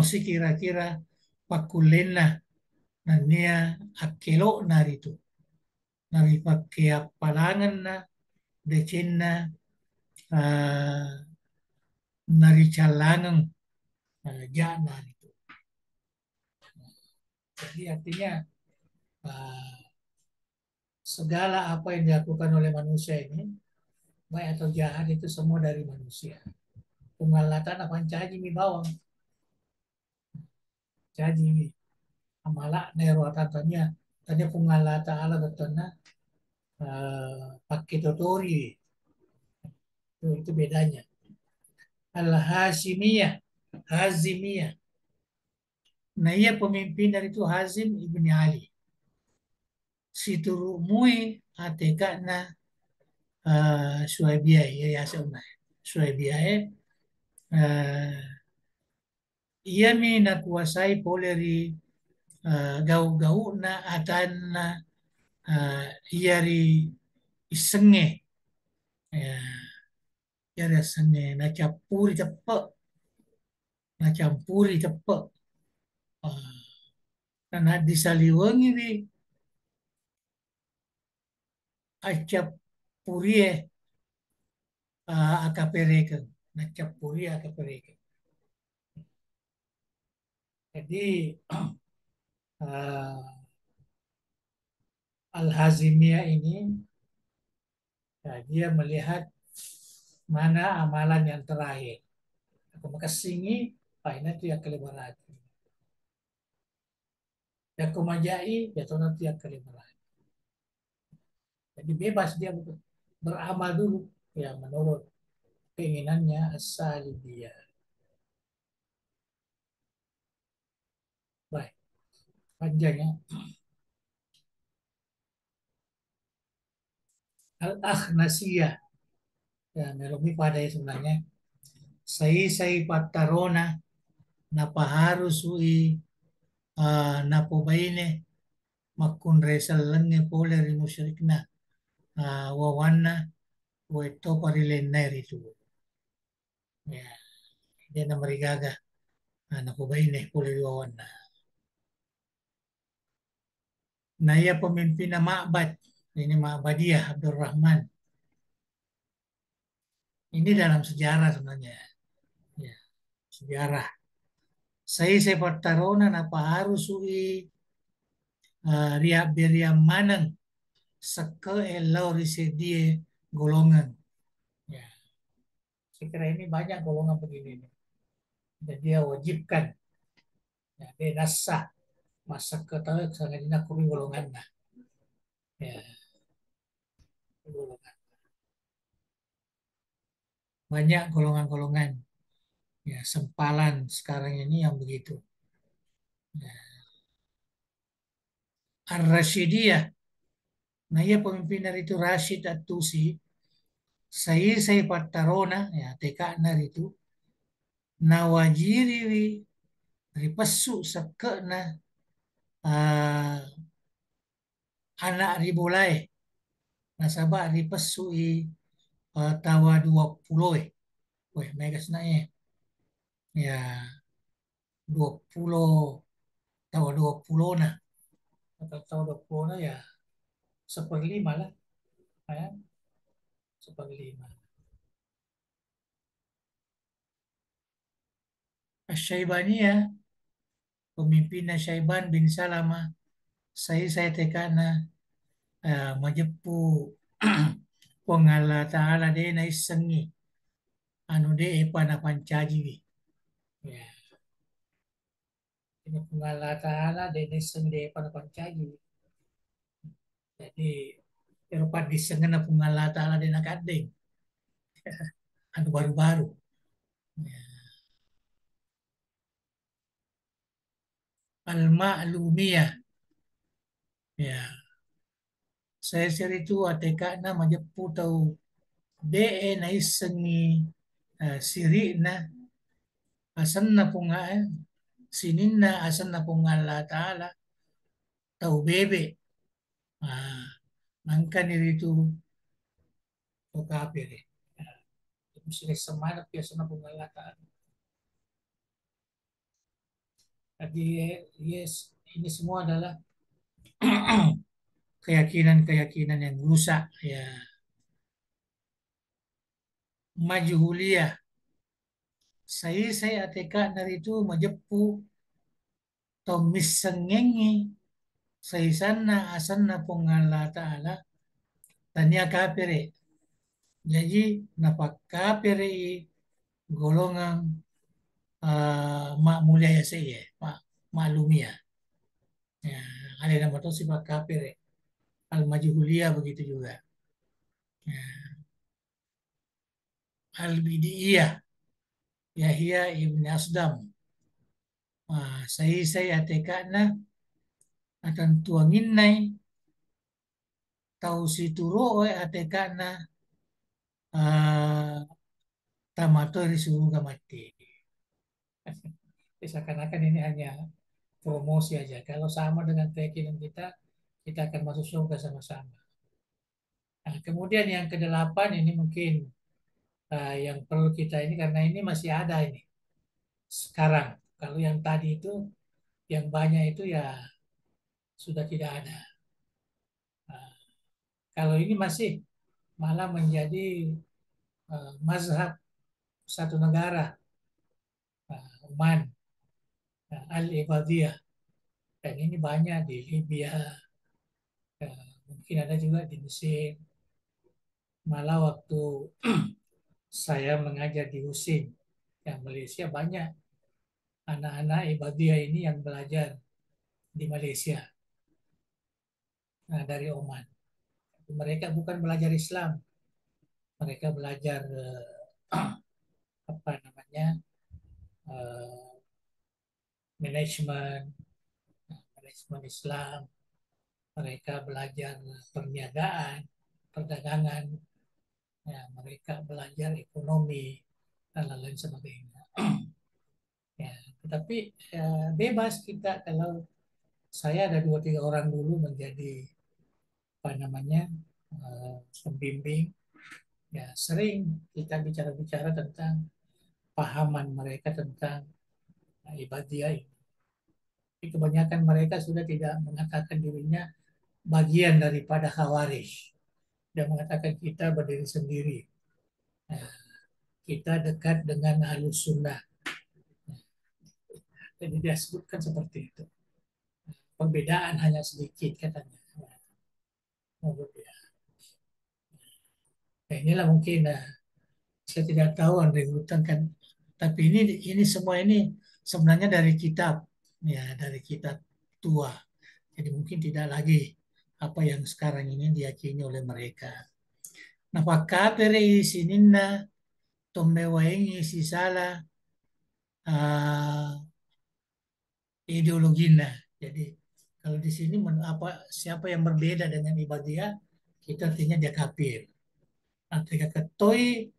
si kira-kira pakulena na niya akelo na rito. Naripakai palangan na decen na naricalangan jana itu. Jadi artinya ah, segala apa yang dilakukan oleh manusia ini, baik atau jahat itu semua dari manusia. Pengalatan apa caji mi bawang, caji mi amala nero tatanya, tanya pengalata ala betulnya pakai totori, itu bedanya. Al Hashimiyah, Hazimiyah. Nah ia pemimpin dari itu Hazim ibni Ali. Siturumui ateka na Suaibiyah ya ya sana. Suaibiyah ia mi nakuasai poleri gau-gau na atan na ia ri isenge ya ia ri isenge na capuri cepet na campuri cepet na disaliwengi wi acap purie akapereken na capuri akapereken. Jadi Al-Hazimiyah ini ya, dia melihat mana amalan yang terakhir. Aku makasingi, paina tu yang kelebaran. Ya kumajai, ya tu nanti yang kelebaran. Jadi bebas dia beramal dulu ya menurut keinginannya asal dia. Baik, panjangnya. Al-Akhnasiyah. Ya, melomi pada sebenarnya. Saya patarona napaharusui napobaine makun resal lenge poleri musyrikna wawana weto parilenner itu. Ya, dia namarigaga napobaine poleri wawana. Nah, ia pemimpin Ma'bad. Ini Ma'badiyah Abdurrahman. Ini dalam sejarah sebenarnya. Ya, sejarah. Saya pertarunan apa harus ui ria beria manang seke elau risedie golongan. Ya, saya kira ini banyak golongan begini nih. Dan dia wajibkan. Ya, dia nasah masa ketahui sangat dinakuri golongan. Nah. Ya, golongan. Banyak golongan-golongan. Ya, sempalan sekarang ini yang begitu. Ya. Ar-Rasyidiyah. Nah, ia pemimpin dari itu Rashid At-Tusi. Saya Patarona, ya TK itu. Nawajiri ripesu sekena uh, anak ribulai. Nasabak ripesu tawa 20. Weh, mega senanya. Ya, 20 tawa 20 nah. Atau tawa 20 nah ya seperlima lah. Ya, seperlima. Asy-Syaibani pemimpinnya Syaiban bin Salamah. Saya tekana majepu pengala ta'ala de na isengi anu de pana pancaji wi. Ya, ini pengala ta'ala de na isengi de pana pancaji wi. Jadi eropa disengen na pengala ta'ala de na kadeng anu baru-baru. Ya. Al-Ma'lumiyah. Ya, saya share itu ATK na majepu tau de na isengi siri na asan na punga sinin na asan na punga Allah Ta'ala tau bebe. Ah, mangka niri itu o kafir. Mesti semangat biasa na punga Allah Ta'ala. Jadi yes, ini semua adalah keyakinan-keyakinan yang rusak ya. Majuhulia saya ateka dari itu majepu tomis sengengi saya sana asana pongala ta'ala tania kapere jadi napak kapere golongan mak mulia ya saya mak maklumia ya ada nama tu sifat kapere al majuhulia begitu juga ya, al bidiyah Yahya ibn Asdam. Saya ateka na akan tuangin nai tau si turo oe ateka na ah, tamato disuruh mati. Seakan-akan ini hanya promosi aja. Kalau sama dengan keyakinan kita, kita akan masuk surga sama-sama. Nah, kemudian yang kedelapan ini mungkin yang perlu kita ini karena ini masih ada ini sekarang. Kalau yang tadi itu, yang banyak itu ya sudah tidak ada. Nah, kalau ini masih malah menjadi mazhab satu negara, Oman, Al-Ibadiyah. Dan ini banyak di Libya, mungkin ada juga di Mesir. Malah waktu saya mengajar di USIN, yang Malaysia banyak anak-anak Ibadiyah ini yang belajar di Malaysia, dari Oman. Mereka bukan belajar Islam, mereka belajar apa namanya eh, manajemen, manajemen Islam. Mereka belajar perniagaan, perdagangan, ya, mereka belajar ekonomi dan lain-lain sebagainya. Ya, tetapi bebas kita kalau saya ada dua tiga orang dulu menjadi apa namanya pembimbing, ya sering kita bicara-bicara tentang pahaman mereka tentang ibadiyah ini. Tapi kebanyakan mereka sudah tidak mengatakan dirinya bagian daripada khawarij. Dia mengatakan kita berdiri sendiri. Nah, kita dekat dengan ahlus sunnah. Jadi dia sebutkan seperti itu. Perbedaan hanya sedikit katanya. Menurut dia. Nah, inilah mungkin saya tidak tahu Andre Hutan kan. Tapi ini semua ini sebenarnya dari kitab, ya dari kitab tua. Jadi mungkin tidak lagi apa yang sekarang ini diyakini oleh mereka. Nah, pakapere sininna tombe waengi si salah ideologinya. Jadi kalau di sini siapa yang berbeda dengan Ibadiyah, kita artinya dia kafir. Artinya ketoi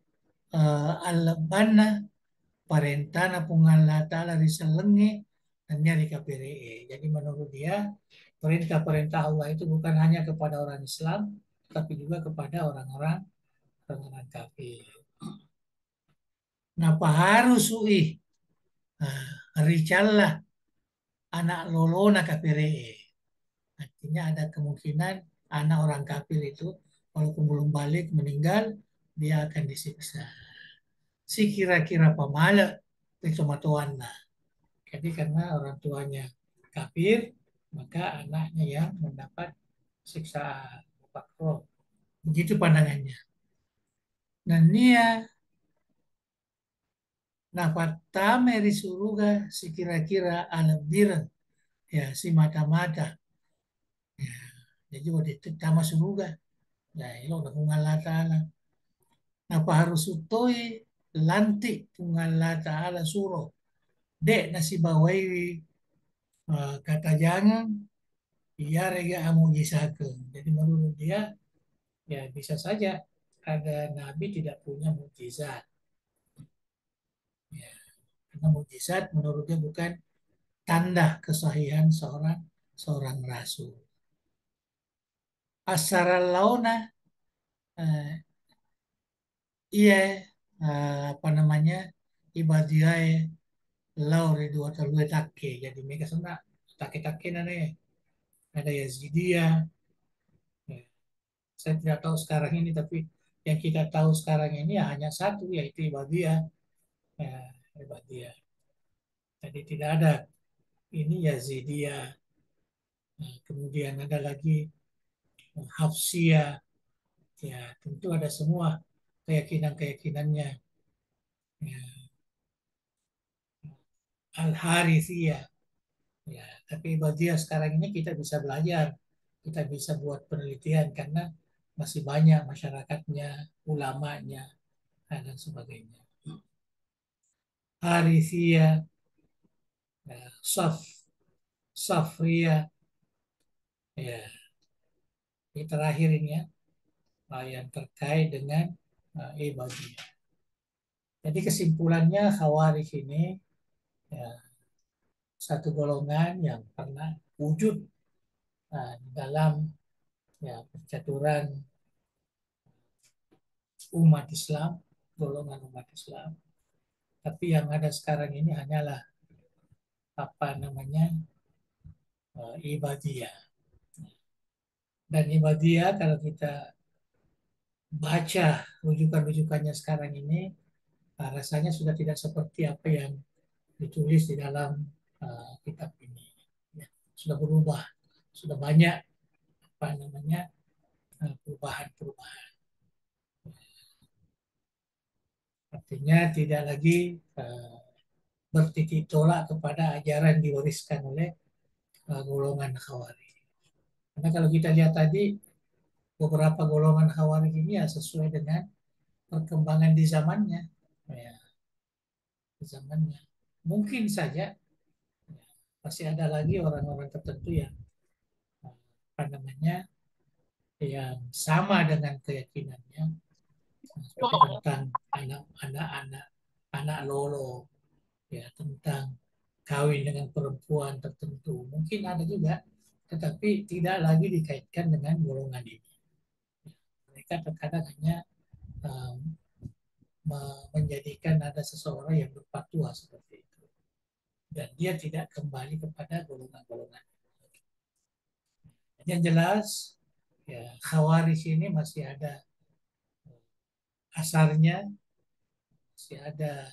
al-bana parentana pungala ta'ala risalenge dan nyari KPRE. Jadi menurut dia perintah-perintah Allah itu bukan hanya kepada orang Islam, tapi juga kepada orang-orang kafir. Napa harus ui ricallah anak lolona KPRE. Artinya ada kemungkinan anak orang kafir itu walaupun belum balik meninggal dia akan disiksa. Si kira-kira pamala itu matuanna. Jadi karena orang tuanya kafir, maka anaknya yang mendapat siksaan. Begitu pandangannya. Dan dia nah pertama disuruh si kira-kira alabiran ya si mata-mata ya, jadi waktu itu tama suruga ya ilo udah pungal ta'ala nah harus utoi lantik pungal ta'ala suruh dek nasi bawai kata jangan Iya rega mujizatun. Jadi menurut dia ya bisa saja ada nabi tidak punya mujizat. Ya, karena mujizat menurut dia bukan tanda kesahihan seorang seorang rasul. Asara launa iya apa namanya ibadiah lau ridho atau take jadi mereka sana take nane ada Yazidiyah. Ya, saya tidak tahu sekarang ini tapi yang kita tahu sekarang ini ya hanya satu yaitu Ibadiyah. Ya, Ibadiyah. Jadi tidak ada ini Yazidiyah. Nah, kemudian ada lagi Hafsiyah. Ya, tentu ada semua keyakinan-keyakinannya. Ya, Al-Harithiyah. Ya, tapi Ibadiyah sekarang ini kita bisa belajar, kita bisa buat penelitian karena masih banyak masyarakatnya, ulamanya, dan sebagainya. Harithiyah, ya, Safriyah, ya, ini terakhir ini ya, yang terkait dengan Ibadiyah. Jadi kesimpulannya Khawarij ini ya, satu golongan yang pernah wujud dalam ya, percaturan umat Islam, golongan umat Islam. Tapi yang ada sekarang ini hanyalah apa namanya Ibadiyah. Dan Ibadiyah kalau kita baca rujukan-rujukannya sekarang ini, rasanya sudah tidak seperti apa yang ditulis di dalam kitab ini. Ya, sudah berubah, sudah banyak apa namanya perubahan-perubahan. Artinya tidak lagi bertitik tolak kepada ajaran diwariskan oleh golongan Khawarij. Karena kalau kita lihat tadi beberapa golongan Khawarij ini ya sesuai dengan perkembangan di zamannya, ya, di zamannya. Mungkin saja ya, masih ada lagi orang-orang tertentu yang apa namanya yang sama dengan keyakinannya seperti tentang anak-anak anak lolo ya tentang kawin dengan perempuan tertentu mungkin ada juga tetapi tidak lagi dikaitkan dengan golongan ini mereka terkadang hanya um, menjadikan ada seseorang yang berfatwa seperti itu dan dia tidak kembali kepada golongan-golongan yang jelas ya khawarij ini masih ada asarnya masih ada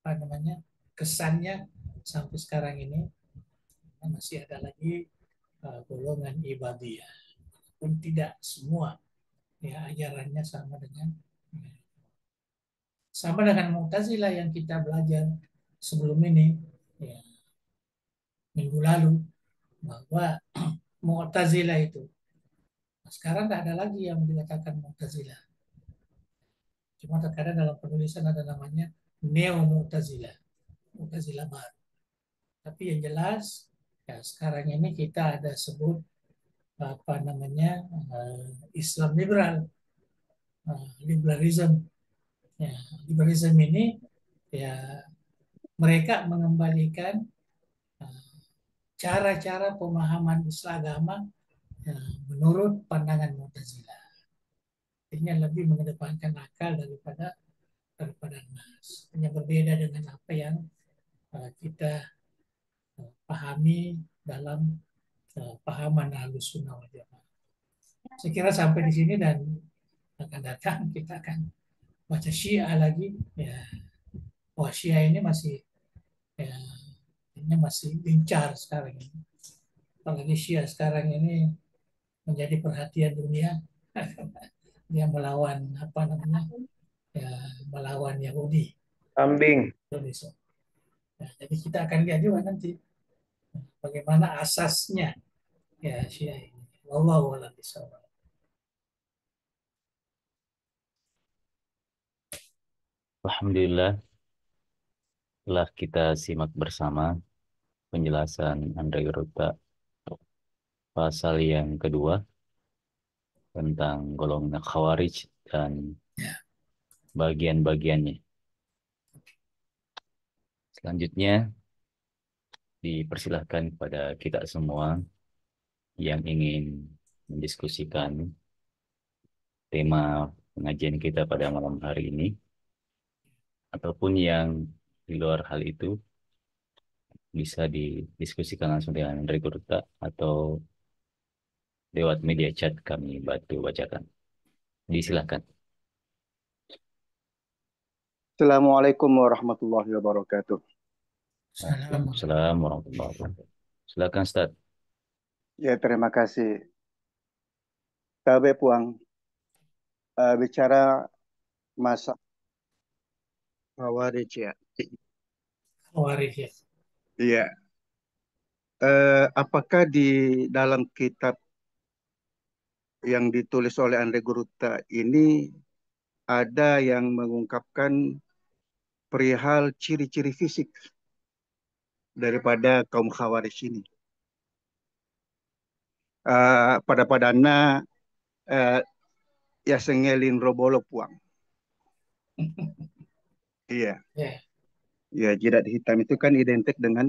apa namanya kesannya sampai sekarang ini masih ada lagi golongan ibadiyah pun tidak semua ya ajarannya sama dengan Mu'tazilah yang kita belajar sebelum ini ya, minggu lalu bahwa Mu'tazilah itu sekarang tidak ada lagi yang dikatakan Mu'tazilah cuma terkadang dalam penulisan ada namanya Neo Mu'tazilah Mu'tazilah baru tapi yang jelas ya sekarang ini kita ada sebut apa namanya Islam liberal, liberalism. Ya, liberalism ini ya mereka mengembalikan cara-cara pemahaman Islam agama ya, menurut pandangan Mu'tazilah. Artinya lebih mengedepankan akal daripada nas. Hanya berbeda dengan apa yang kita pahami dalam pahaman Ahlus Sunnah wal Jamaah. Saya kira sampai di sini dan akan datang kita akan baca Syiah lagi. Ya, wah Syiah ini masih ya, ini masih gencar sekarang ini. Apalagi Syiah sekarang ini menjadi perhatian dunia. Dia melawan apa namanya? Ya, melawan Yahudi Kambing. Indonesia. Nah, jadi kita akan lihat juga nanti bagaimana asasnya ya Syiah ini. Wallahu a'lam bishawab. Alhamdulillah telah kita simak bersama penjelasan Andre Yuruta pasal yang kedua tentang golongan Khawarij dan Ya, bagian-bagiannya. Selanjutnya, dipersilahkan kepada kita semua yang ingin mendiskusikan tema pengajian kita pada malam hari ini, ataupun yang di luar hal itu, bisa didiskusikan langsung dengan Regurta atau lewat media chat kami bantu bacakan. Disilakan. Assalamualaikum warahmatullahi wabarakatuh. salam. Waalaikumsalam warahmatullahi wabarakatuh. Silakan, Ustaz. Ya, terima kasih. Tabe Puang, bicara masa Khawarij ya. Khawarij ya. Iya. Apakah di dalam kitab yang ditulis oleh Andre Guruta ini ada yang mengungkapkan perihal ciri-ciri fisik daripada kaum Khawarij ini? Pada padana eh, ya sengelin robolo Puang. Iya. Ya, Ya, jidat hitam itu kan identik dengan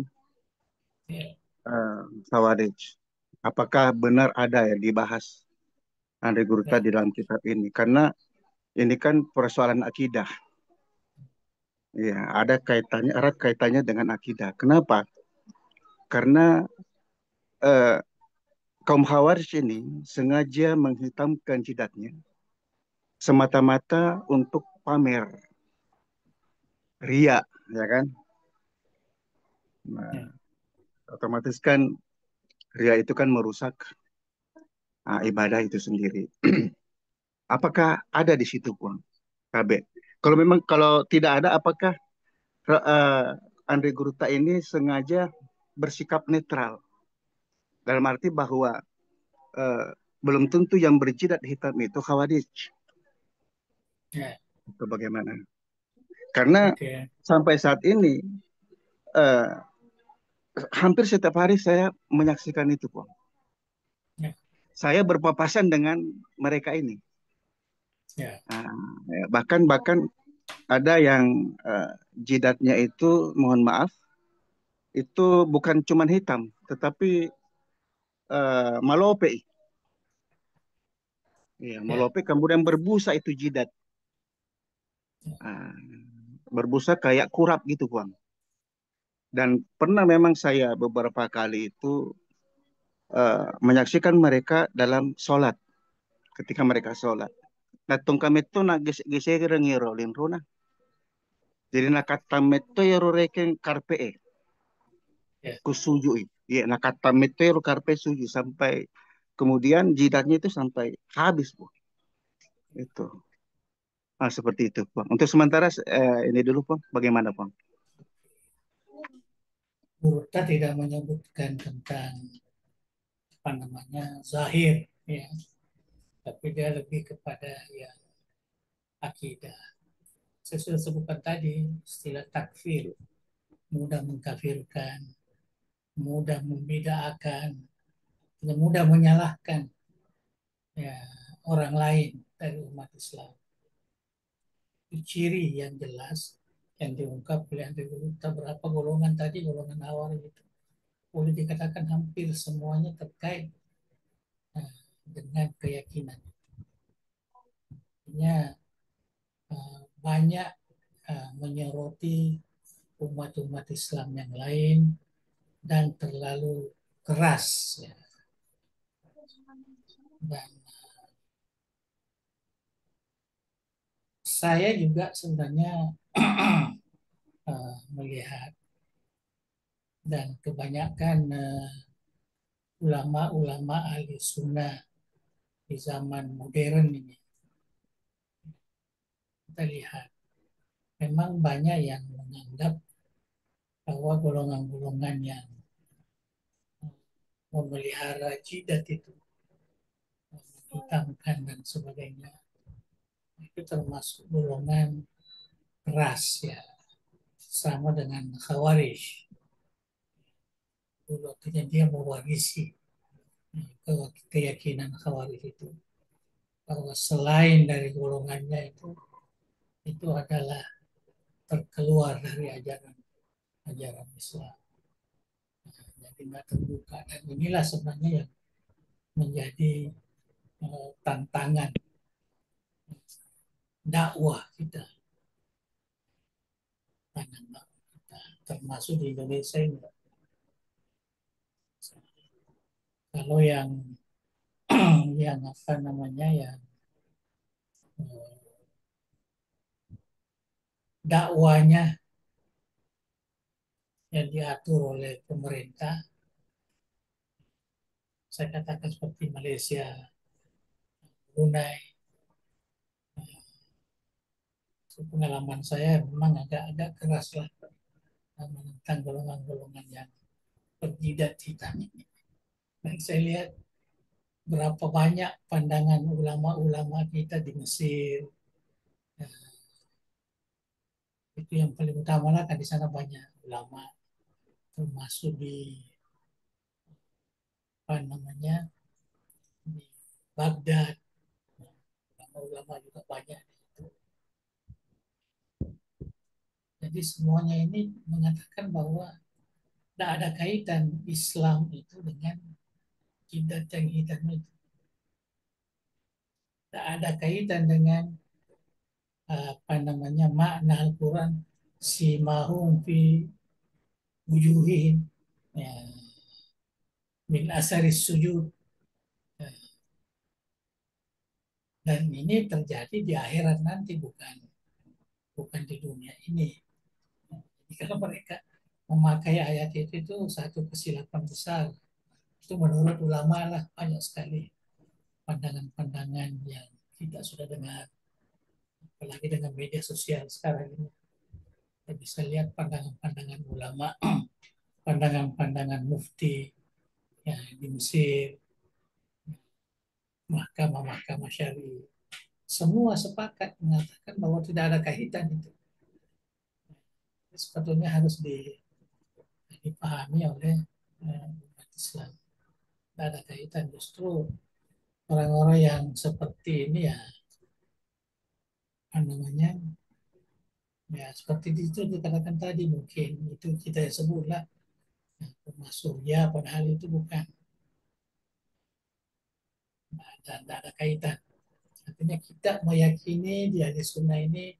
ya, eh, Khawarij. Apakah benar ada ya dibahas Andre Guruta ya, di dalam kitab ini? Karena ini kan persoalan akidah. Ya, ada kaitannya, erat kaitannya dengan akidah. Kenapa? Karena eh, kaum Khawarij ini sengaja menghitamkan jidatnya semata-mata untuk pamer, ria, ya kan? Nah, ya, otomatis kan ria itu kan merusak ibadah itu sendiri. Apakah ada di situ pun, KB? Kalau tidak ada, apakah eh, Andre Guruta ini sengaja bersikap netral dalam arti bahwa eh, belum tentu yang berjidat hitam itu Khawarij ya. atau bagaimana? Karena Oke. sampai saat ini eh, hampir setiap hari saya menyaksikan itu, Pak. Ya, Saya berpapasan dengan mereka ini. ya, Nah, ya, bahkan bahkan ada yang jidatnya itu, mohon maaf, itu bukan cuma hitam, tetapi malope. Ya, ya, malope kemudian berbusa itu jidat. ya, Ah, berbusa kayak kurap gitu, Bang. Dan pernah memang saya beberapa kali itu menyaksikan mereka dalam sholat, ketika mereka sholat. Nah, tong kami itu nak geser ngiro runa. Jadi nak kata meto ya reken karpe ya. kusujui. Ya, nak kata meto ya karpe suju sampai kemudian jidatnya itu sampai habis, Bu. Itu. Seperti itu, Bang. Untuk sementara ini dulu, Bang. Bagaimana, Bang? Burta tidak menyebutkan tentang apa namanya zahir, ya, tapi dia lebih kepada ya akidah. Saya sudah sebutkan tadi istilah takfir, mudah mengkafirkan, mudah membedakan, mudah menyalahkan ya orang lain dari umat Islam. Itu ciri yang jelas yang diungkap oleh Andri Gupta. Berapa golongan tadi, golongan awal itu boleh dikatakan hampir semuanya terkait dengan keyakinan. Artinya banyak menyoroti umat-umat Islam yang lain dan terlalu keras, ya. Dan saya juga sebenarnya melihat dan kebanyakan ulama-ulama ahli sunnah di zaman modern ini, kita lihat memang banyak yang menganggap bahwa golongan-golongan yang memelihara jidat itu, menghitamkan dan sebagainya, itu termasuk golongan keras, ya, sama dengan Khawarij. Dulu artinya dia mewarisi keyakinan Khawarij itu bahwa selain dari golongannya itu adalah terkeluar dari ajaran ajaran Islam. Jadi nggak terbuka, dan inilah sebenarnya yang menjadi tantangan dakwah kita, termasuk di Indonesia ini. Kalau yang yang apa namanya yang dakwanya yang diatur oleh pemerintah, saya katakan seperti Malaysia, Brunei, pengalaman saya memang agak keras lah menentang golongan-golongan yang berjidat hitam ini. Dan saya lihat berapa banyak pandangan ulama-ulama kita di Mesir, itu yang paling utama lah, kan di sana banyak ulama, termasuk di apa namanya di Baghdad, ulama-ulama juga banyak. Jadi semuanya ini mengatakan bahwa tidak ada kaitan Islam itu dengan jidat yang hitam itu. Tidak ada kaitan dengan apa namanya makna Al-Quran, si mahum fi wujuhihim, ya, min asaris sujud. Dan ini terjadi di akhirat nanti, bukan bukan di dunia ini. Jadi kalau mereka memakai ayat itu satu kesilapan besar. Itu menurut ulama lah, banyak sekali pandangan-pandangan yang kita sudah dengar, apalagi dengan media sosial sekarang ini. Kita bisa lihat pandangan-pandangan ulama, pandangan-pandangan mufti ya, di Mesir, mahkamah-mahkamah syari. Semua sepakat mengatakan bahwa tidak ada kaitan itu. Sebetulnya harus dipahami oleh umat Islam. Tidak ada kaitan, justru orang-orang yang seperti ini ya, apa namanya, ya seperti itu dikatakan tadi, mungkin itu kita sebutlah termasuk ya, padahal itu bukan, tidak ada kaitan. Artinya kita meyakini di ahli sunnah ini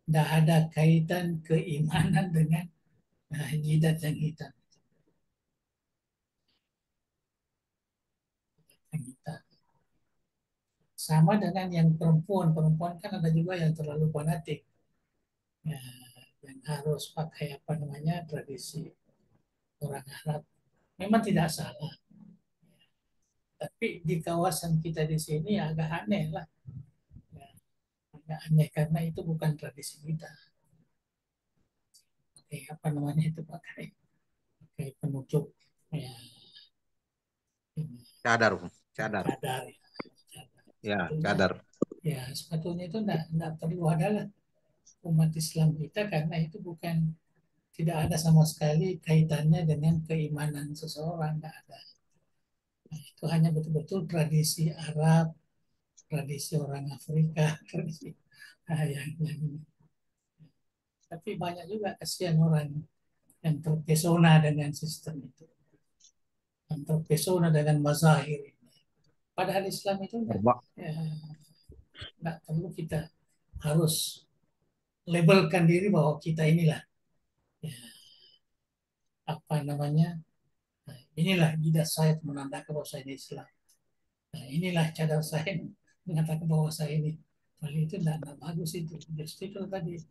tidak ada kaitan keimanan dengan jidat yang hitam. Yang hitam. Sama dengan yang perempuan, perempuan kan ada juga yang terlalu fanatik, ya, yang harus pakai apa namanya tradisi orang Arab. Memang tidak salah, tapi di kawasan kita di sini agak aneh lah, ya, agak aneh karena itu bukan tradisi kita. Pakai apa namanya itu, pakai penutup, ya, ini, Cadar, cadar. cadar, ya, cadar. Ya, Sebetulnya, cadar. ya sebetulnya itu tidak perlu adalah umat Islam kita, karena itu bukan, tidak ada sama sekali kaitannya dengan keimanan seseorang, tidak ada. Nah, itu hanya betul-betul tradisi Arab, tradisi orang Afrika, tradisi yang ini. Tapi banyak juga kasihan orang yang terpesona dengan sistem itu, yang terpesona dengan mazahir ini. Padahal Islam itu ya, enggak perlu kita harus labelkan diri bahwa kita inilah, ya, apa namanya, nah, inilah jidat saya menandakan bahwa saya Islam. Nah, inilah cadar saya mengatakan bahwa saya ini. Hal itu tidak bagus itu. Justru itu tadi,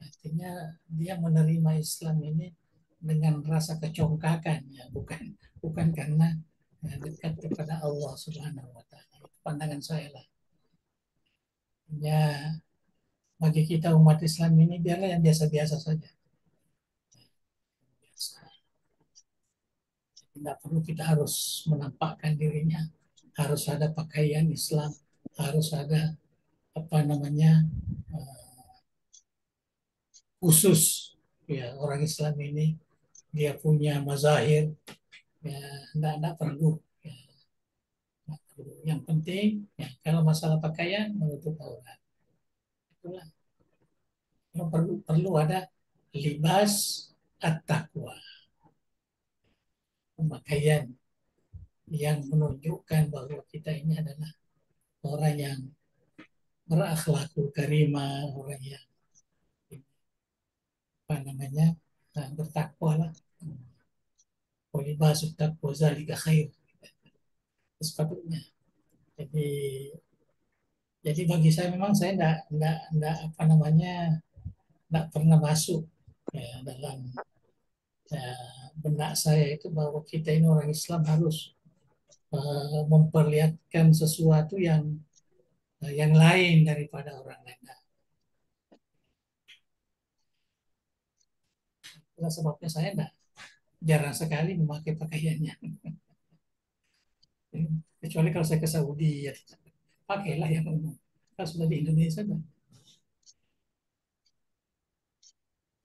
artinya dia menerima Islam ini dengan rasa kecongkakan, ya, bukan bukan karena dekat kepada Allah Subhanahu wa taala. Itu pandangan saya lah. Ya, bagi kita umat Islam ini biarlah yang biasa-biasa saja. Biasa. Tidak perlu kita harus menampakkan dirinya, harus ada pakaian Islam, harus ada apa namanya khusus, ya, orang Islam ini dia punya mazahir, ya, tidak perlu, ya. Yang penting ya, kalau masalah pakaian menutup aurat. Itulah perlu ada libas at-taqwa, pemakaian yang menunjukkan bahwa kita ini adalah orang yang berakhlakul karimah, orang yang apa namanya bertakwa lah. Walibas at-taqwa zalika khair. Sepatutnya. Jadi bagi saya memang saya enggak apa namanya enggak pernah masuk ya, dalam ya, benak saya itu bahwa kita ini orang Islam harus memperlihatkan sesuatu yang lain daripada orang lain. Nah, itulah sebabnya saya enggak jarang sekali memakai pakaiannya. Kecuali kalau saya ke Saudi ya pakailah yang umum. Kalau sudah di Indonesia kan.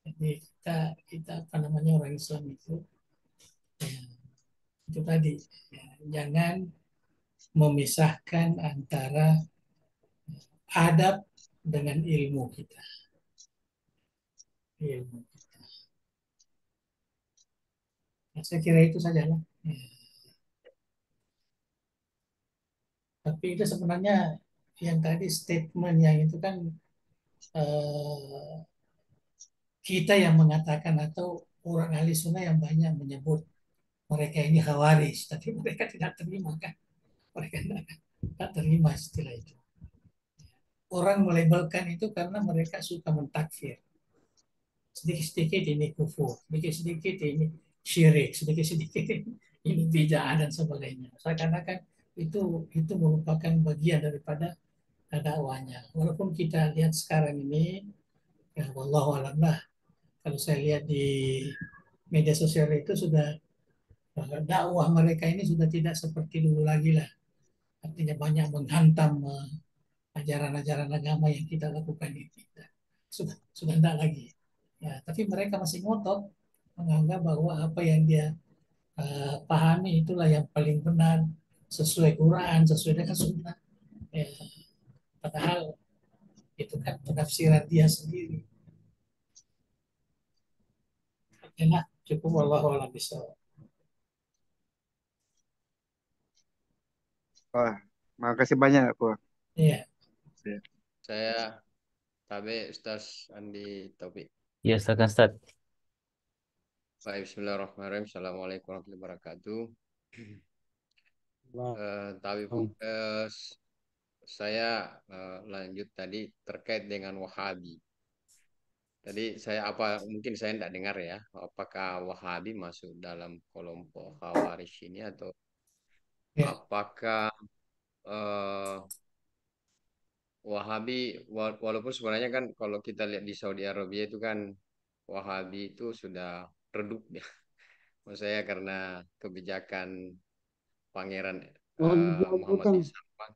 Jadi kita apa namanya orang Islam itu ya, itu tadi ya, jangan memisahkan antara adab dengan ilmu kita. Ilmu. Nah, saya kira itu saja lah. Ya. Tapi itu sebenarnya yang tadi statement yang itu kan eh, kita yang mengatakan atau orang ahli sunnah yang banyak menyebut mereka ini khawarij, tapi mereka tidak terima kan? Mereka tidak terima istilah itu. Orang melabelkan itu karena mereka suka mentakfir. Sedikit-sedikit ini kufur, sedikit-sedikit ini syirik, sedikit-sedikit ini bid'ah dan sebagainya. Seakan-akan itu merupakan bagian daripada dakwahnya. Walaupun kita lihat sekarang ini, ya wallahu alam lah. Kalau saya lihat di media sosial itu sudah dakwah mereka ini sudah tidak seperti dulu lagi lah. Artinya banyak menghantam ajaran-ajaran agama yang kita lakukan ini. Sudah tidak lagi. Ya, tapi mereka masih ngotot menganggap bahwa apa yang dia pahami itulah yang paling benar sesuai Quran, sesuai dengan Sunnah. Ya, padahal itu kan penafsiran dia sendiri. Enak, cukup Allah alam bisa. Wah, makasih banyak aku. Iya, Ya. Saya Tabe Ustaz Andi Taufik. Ya, silakan Ustaz. Baik, Bismillahirrahmanirrahim. Assalamualaikum warahmatullahi wabarakatuh. Tabe, saya lanjut tadi terkait dengan Wahabi. Tadi saya mungkin saya tidak dengar ya, apakah Wahabi masuk dalam kelompok Khawarij ini atau ya, apakah eh, Wahabi walaupun sebenarnya kan kalau kita lihat di Saudi Arabia itu kan Wahabi itu sudah redup ya. Menurut saya karena kebijakan Pangeran Muhammad bin Salman,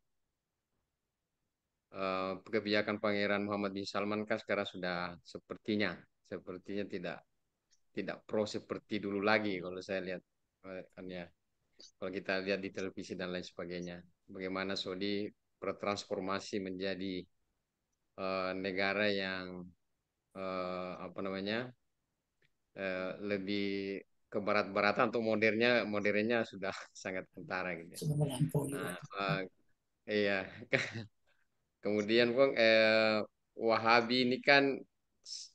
kebijakan Pangeran Muhammad bin Salman kan sekarang sudah sepertinya tidak tidak pro seperti dulu lagi kalau saya lihat. Kan ya, kalau kita lihat di televisi dan lain sebagainya, bagaimana Saudi bertransformasi menjadi negara yang apa namanya lebih ke barat-baratan untuk modernnya sudah sangat kentara gitu ya. sudah melampaui. Nah, iya. Kemudian Bang, Wahabi ini kan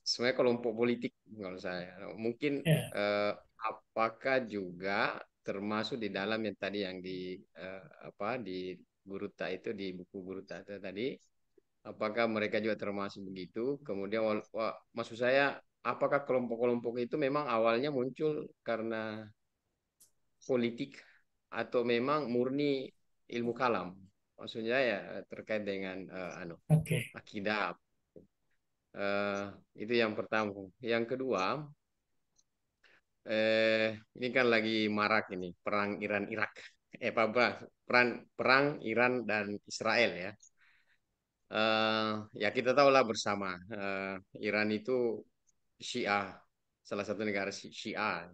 sebenarnya kelompok politik kalau saya. Mungkin Ya, eh, apakah juga termasuk di dalam yang tadi yang di apa di Guruta itu di buku Guruta itu tadi, apakah mereka juga termasuk begitu? Kemudian maksud saya apakah kelompok-kelompok itu memang awalnya muncul karena politik atau memang murni ilmu kalam? Maksudnya ya terkait dengan oke. akidah. Eh, itu yang pertama. Yang kedua, ini kan lagi marak ini perang Iran Irak. Apa perang Iran dan Israel ya. Ya kita tahulah bersama Iran itu Syiah, salah satu negara Syiah.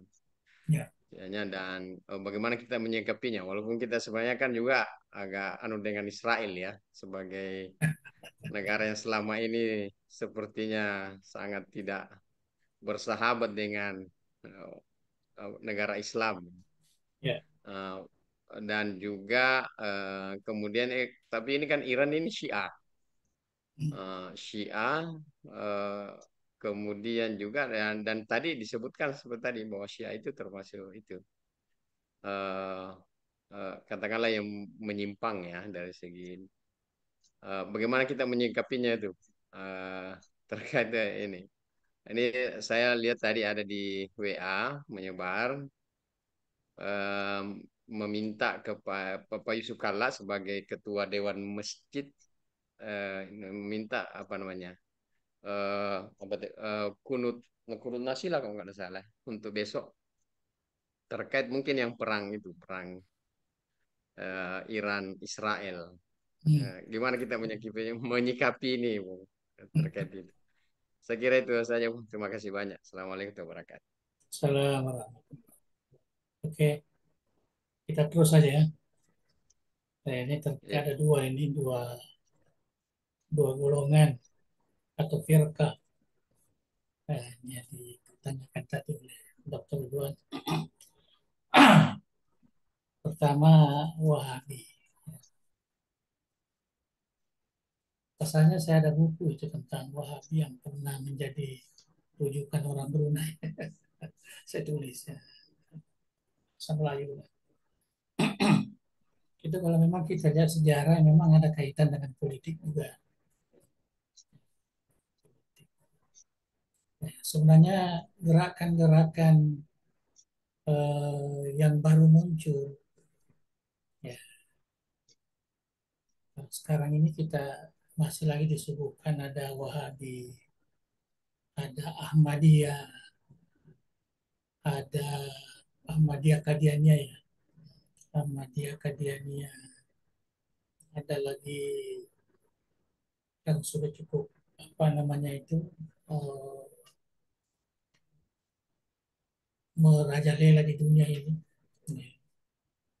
Ya, dan bagaimana kita menyikapinya. Walaupun kita sebenarnya kan juga agak anu dengan Israel ya, sebagai negara yang selama ini sepertinya sangat tidak bersahabat dengan eh, negara Islam. Ya. Eh, dan juga kemudian tapi ini kan Iran ini Syiah. Syiah, eh, kemudian juga dan tadi disebutkan seperti tadi bahwa Syiah itu termasuk itu eh, katakanlah yang menyimpang ya dari segi bagaimana kita menyikapinya itu eh, terkait ini. Ini saya lihat tadi ada di WA menyebar em, meminta kepada Bapak Yusuf Kalla sebagai Ketua Dewan Masjid meminta apa namanya apa kunut kunut nasilah kalau nggak salah untuk besok terkait mungkin yang perang itu perang Iran Israel. Hmm. Gimana kita menyikapi ini Bung, terkait itu. Saya kira itu saja Bung. Terima kasih banyak. Assalamualaikum warahmatullahi wabarakatuh. Salam. Oke, kita terus saja ya. Nah, ini Ya, ada dua ini dua golongan atau firqah. Nah, ini yang ditanyakan tadi oleh Dr. Ridwan. Pertama, Wahabi. Pasalnya saya ada buku itu tentang Wahabi yang pernah menjadi rujukan orang Brunei. Saya tulis ya, sama Melayu. Itu kalau memang kita lihat sejarah memang ada kaitan dengan politik juga. Ya, sebenarnya gerakan-gerakan yang baru muncul, ya, sekarang ini kita masih lagi disuguhkan ada Wahabi, ada Ahmadiyah, ada Ahmadiyah Qadianiyah ya, Ahmadiyah Qadianiyah, ada lagi yang sudah cukup apa namanya itu eh, merajalela di dunia ini, ya,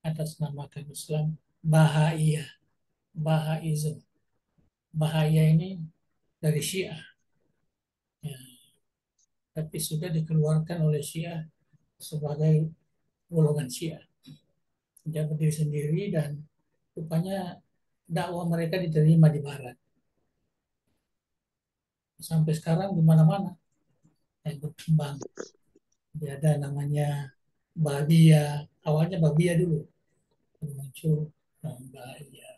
atas namakan Islam, Bahaiyah, Bahaism. Bahaya ini dari Syiah, ya, tapi sudah dikeluarkan oleh Syiah sebagai golongan Syiah. Dia berdiri sendiri dan rupanya dakwah mereka diterima di Barat. Sampai sekarang di mana-mana yang berkembang. Dia ada namanya Babia, awalnya Babia dulu, muncul Babia.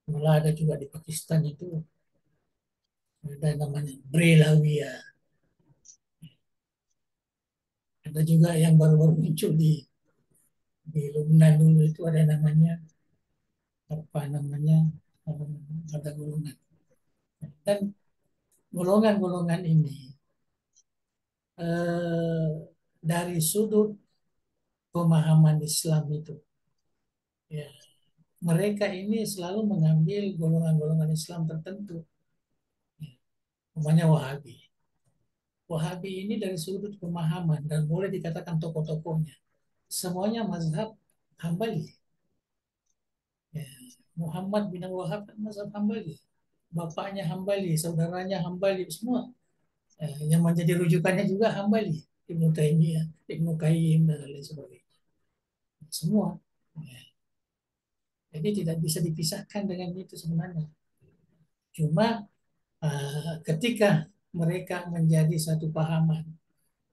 Malah ada juga di Pakistan itu ada namanya Brelawia. Ada juga yang baru-baru muncul di Lebanon dulu itu ada namanya apa namanya ada golongan dan golongan-golongan ini eh, dari sudut pemahaman Islam itu ya mereka ini selalu mengambil golongan-golongan Islam tertentu ya, namanya Wahabi. Wahabi ini dari sudut pemahaman dan boleh dikatakan tokoh-tokohnya semuanya mazhab Hambali ya, Muhammad bin Wahab kan mazhab Hambali, bapaknya Hambali, saudaranya Hambali, semua yang menjadi rujukannya juga Hambali, Ibnu Taimiyah, Ibnu Qayyim dan lain sebagainya. Semua. Ya. Jadi tidak bisa dipisahkan dengan itu sebenarnya. Cuma ketika mereka menjadi satu pahaman,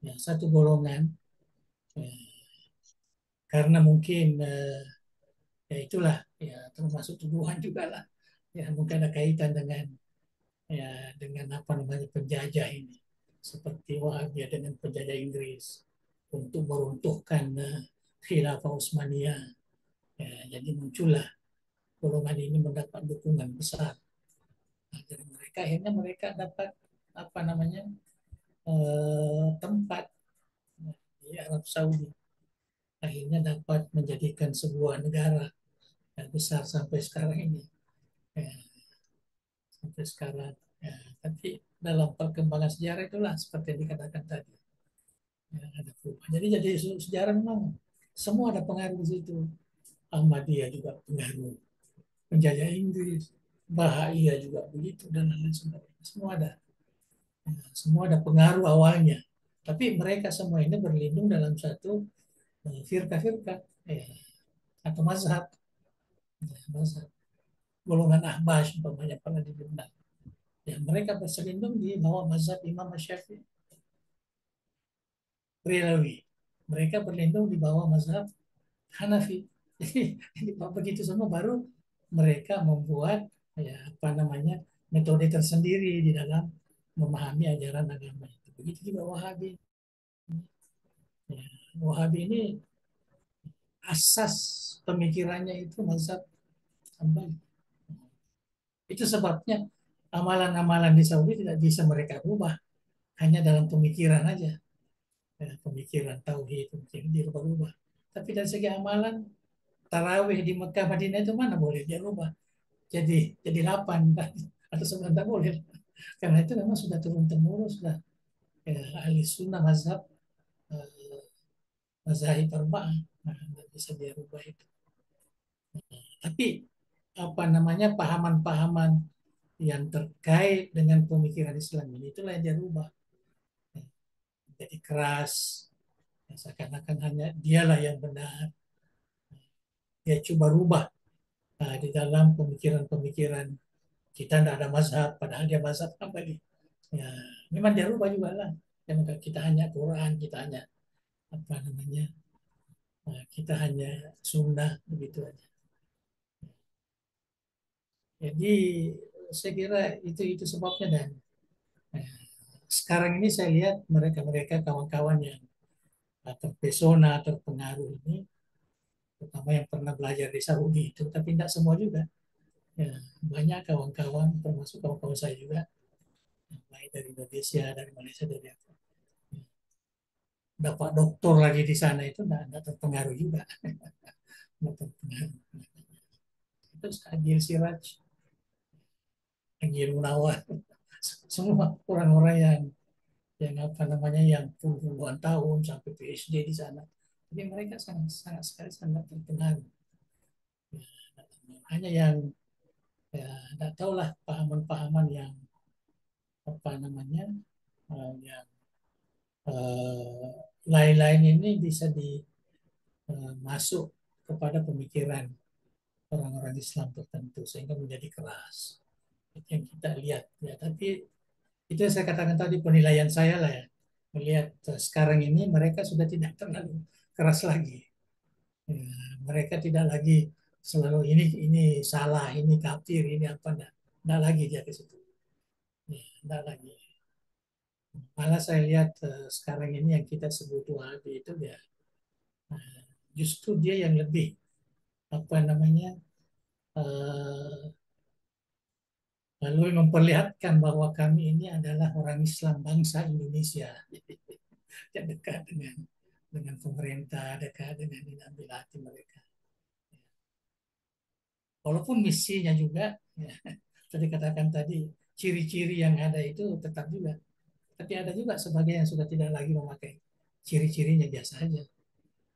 ya, satu golongan, ya, karena mungkin ya itulah ya termasuk tuduhan juga lah. Ya mungkin ada kaitan dengan ya dengan apa namanya penjajah ini seperti Wahabiyah dengan penjajah Inggris untuk meruntuhkan khilafah Utsmaniyah. Ya, jadi muncullah golongan ini mendapat dukungan besar. Nah, dari mereka akhirnya mereka dapat apa namanya tempat di Arab Saudi. Akhirnya dapat menjadikan sebuah negara yang besar sampai sekarang ini. Ya, sampai sekarang. Ya, tapi dalam perkembangan sejarah itulah seperti yang dikatakan tadi. Ya, ada perubahan. Jadi sejarah memang semua ada pengaruh di situ. Ahmadiyah juga pengaruh, penjajah Inggris, Bahagia juga begitu dan lain sebagainya. Semua ada. Ya, semua ada pengaruh awalnya. Tapi mereka semua ini berlindung dalam satu firqa-firqa ya, atau mazhab. Ya, mazhab. Golongan Ahbash umpamanya pernah dibilang. Ya, mereka berselindung di bawah mazhab Imam Syafi'i. Rilawi. Mereka berlindung di bawah mazhab Hanafi. Jadi begitu semua baru mereka membuat ya apa namanya metode tersendiri di dalam memahami ajaran agama itu. Begitu juga Wahabi. Ya, Wahabi ini asas pemikirannya itu mazhab Hambali. Itu sebabnya amalan-amalan di Saudi tidak bisa mereka ubah hanya dalam pemikiran aja. Ya, pemikiran tauhid, pemikiran dirubah-ubah. Tapi dari segi amalan tarawih di Mekah Madinah itu mana boleh dia rubah jadi 8 atau 9 tak boleh, karena itu memang sudah turun temurun sudah ya, ahli sunnah mazhab mazhab arba'ah, nah, nggak bisa dia rubah itu. Tapi apa namanya pahaman-pahaman yang terkait dengan pemikiran Islam ini itulah yang dia rubah. Ya, jadi keras ya, seakan-akan hanya dialah yang benar. Dia coba rubah di dalam pemikiran-pemikiran kita tidak ada mazhab padahal dia mazhab Hambali. Ya, memang dia rubah juga lah. Yang kita hanya Quran, kita hanya apa namanya, kita hanya sunnah begitu aja. Jadi saya kira itu sebabnya dan eh, sekarang ini saya lihat mereka-mereka kawan-kawan yang terpesona, terpengaruh ini, terutama yang pernah belajar di Saudi itu, tapi tidak semua juga. Ya, banyak kawan-kawan, termasuk kawan-kawan saya juga, baik dari Indonesia, dari Malaysia, dari apa. Dapat doktor lagi di sana itu tidak terpengaruh juga. Nggak terpengaruh. Terus Agil Siraj, Agil Munawar, semua orang-orang yang apa namanya yang puluhan tahun sampai PhD di sana. Jadi mereka sangat sangat sekali sangat terpengaruh. Ya, hanya yang ya tidak tahulah pahaman-pahaman yang apa namanya yang lain-lain ini bisa dimasuk kepada pemikiran orang-orang Islam tertentu sehingga menjadi keras. Itu yang kita lihat ya. Tapi itu yang saya katakan tadi penilaian saya lah ya. Melihat sekarang ini mereka sudah tidak terlalu keras lagi. Ya, mereka tidak lagi selalu ini salah, ini kafir, ini apa enggak lagi dia ke situ. Ya, enggak lagi. Malah saya lihat sekarang ini yang kita sebut Wahabi itu ya justru dia yang lebih apa namanya eh, lalu memperlihatkan bahwa kami ini adalah orang Islam bangsa Indonesia. Yang dekat dengan pemerintah, dekat dengan dinamil hati mereka. Walaupun misinya juga, ya, tadi katakan tadi, ciri-ciri yang ada itu tetap juga. Tapi ada juga sebagian yang sudah tidak lagi memakai ciri-cirinya biasa aja.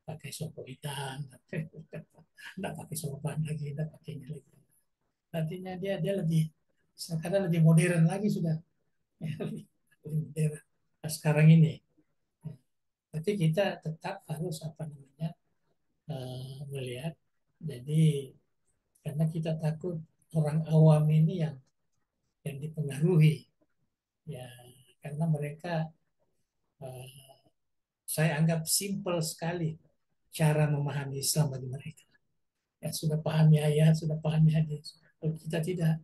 Pakai sopo hitam, tidak pakai sorban lagi, tidak pakai ini lagi. Artinya dia lebih, kadang lebih modern lagi sudah. Ya, lebih modern. Nah, sekarang ini. Tapi kita tetap harus apa namanya melihat. Jadi karena kita takut orang awam ini yang dipengaruhi ya karena mereka eh, saya anggap simpel sekali cara memahami Islam bagi mereka. Ya sudah pahami ayat, sudah pahami hadis. Kalau kita tidak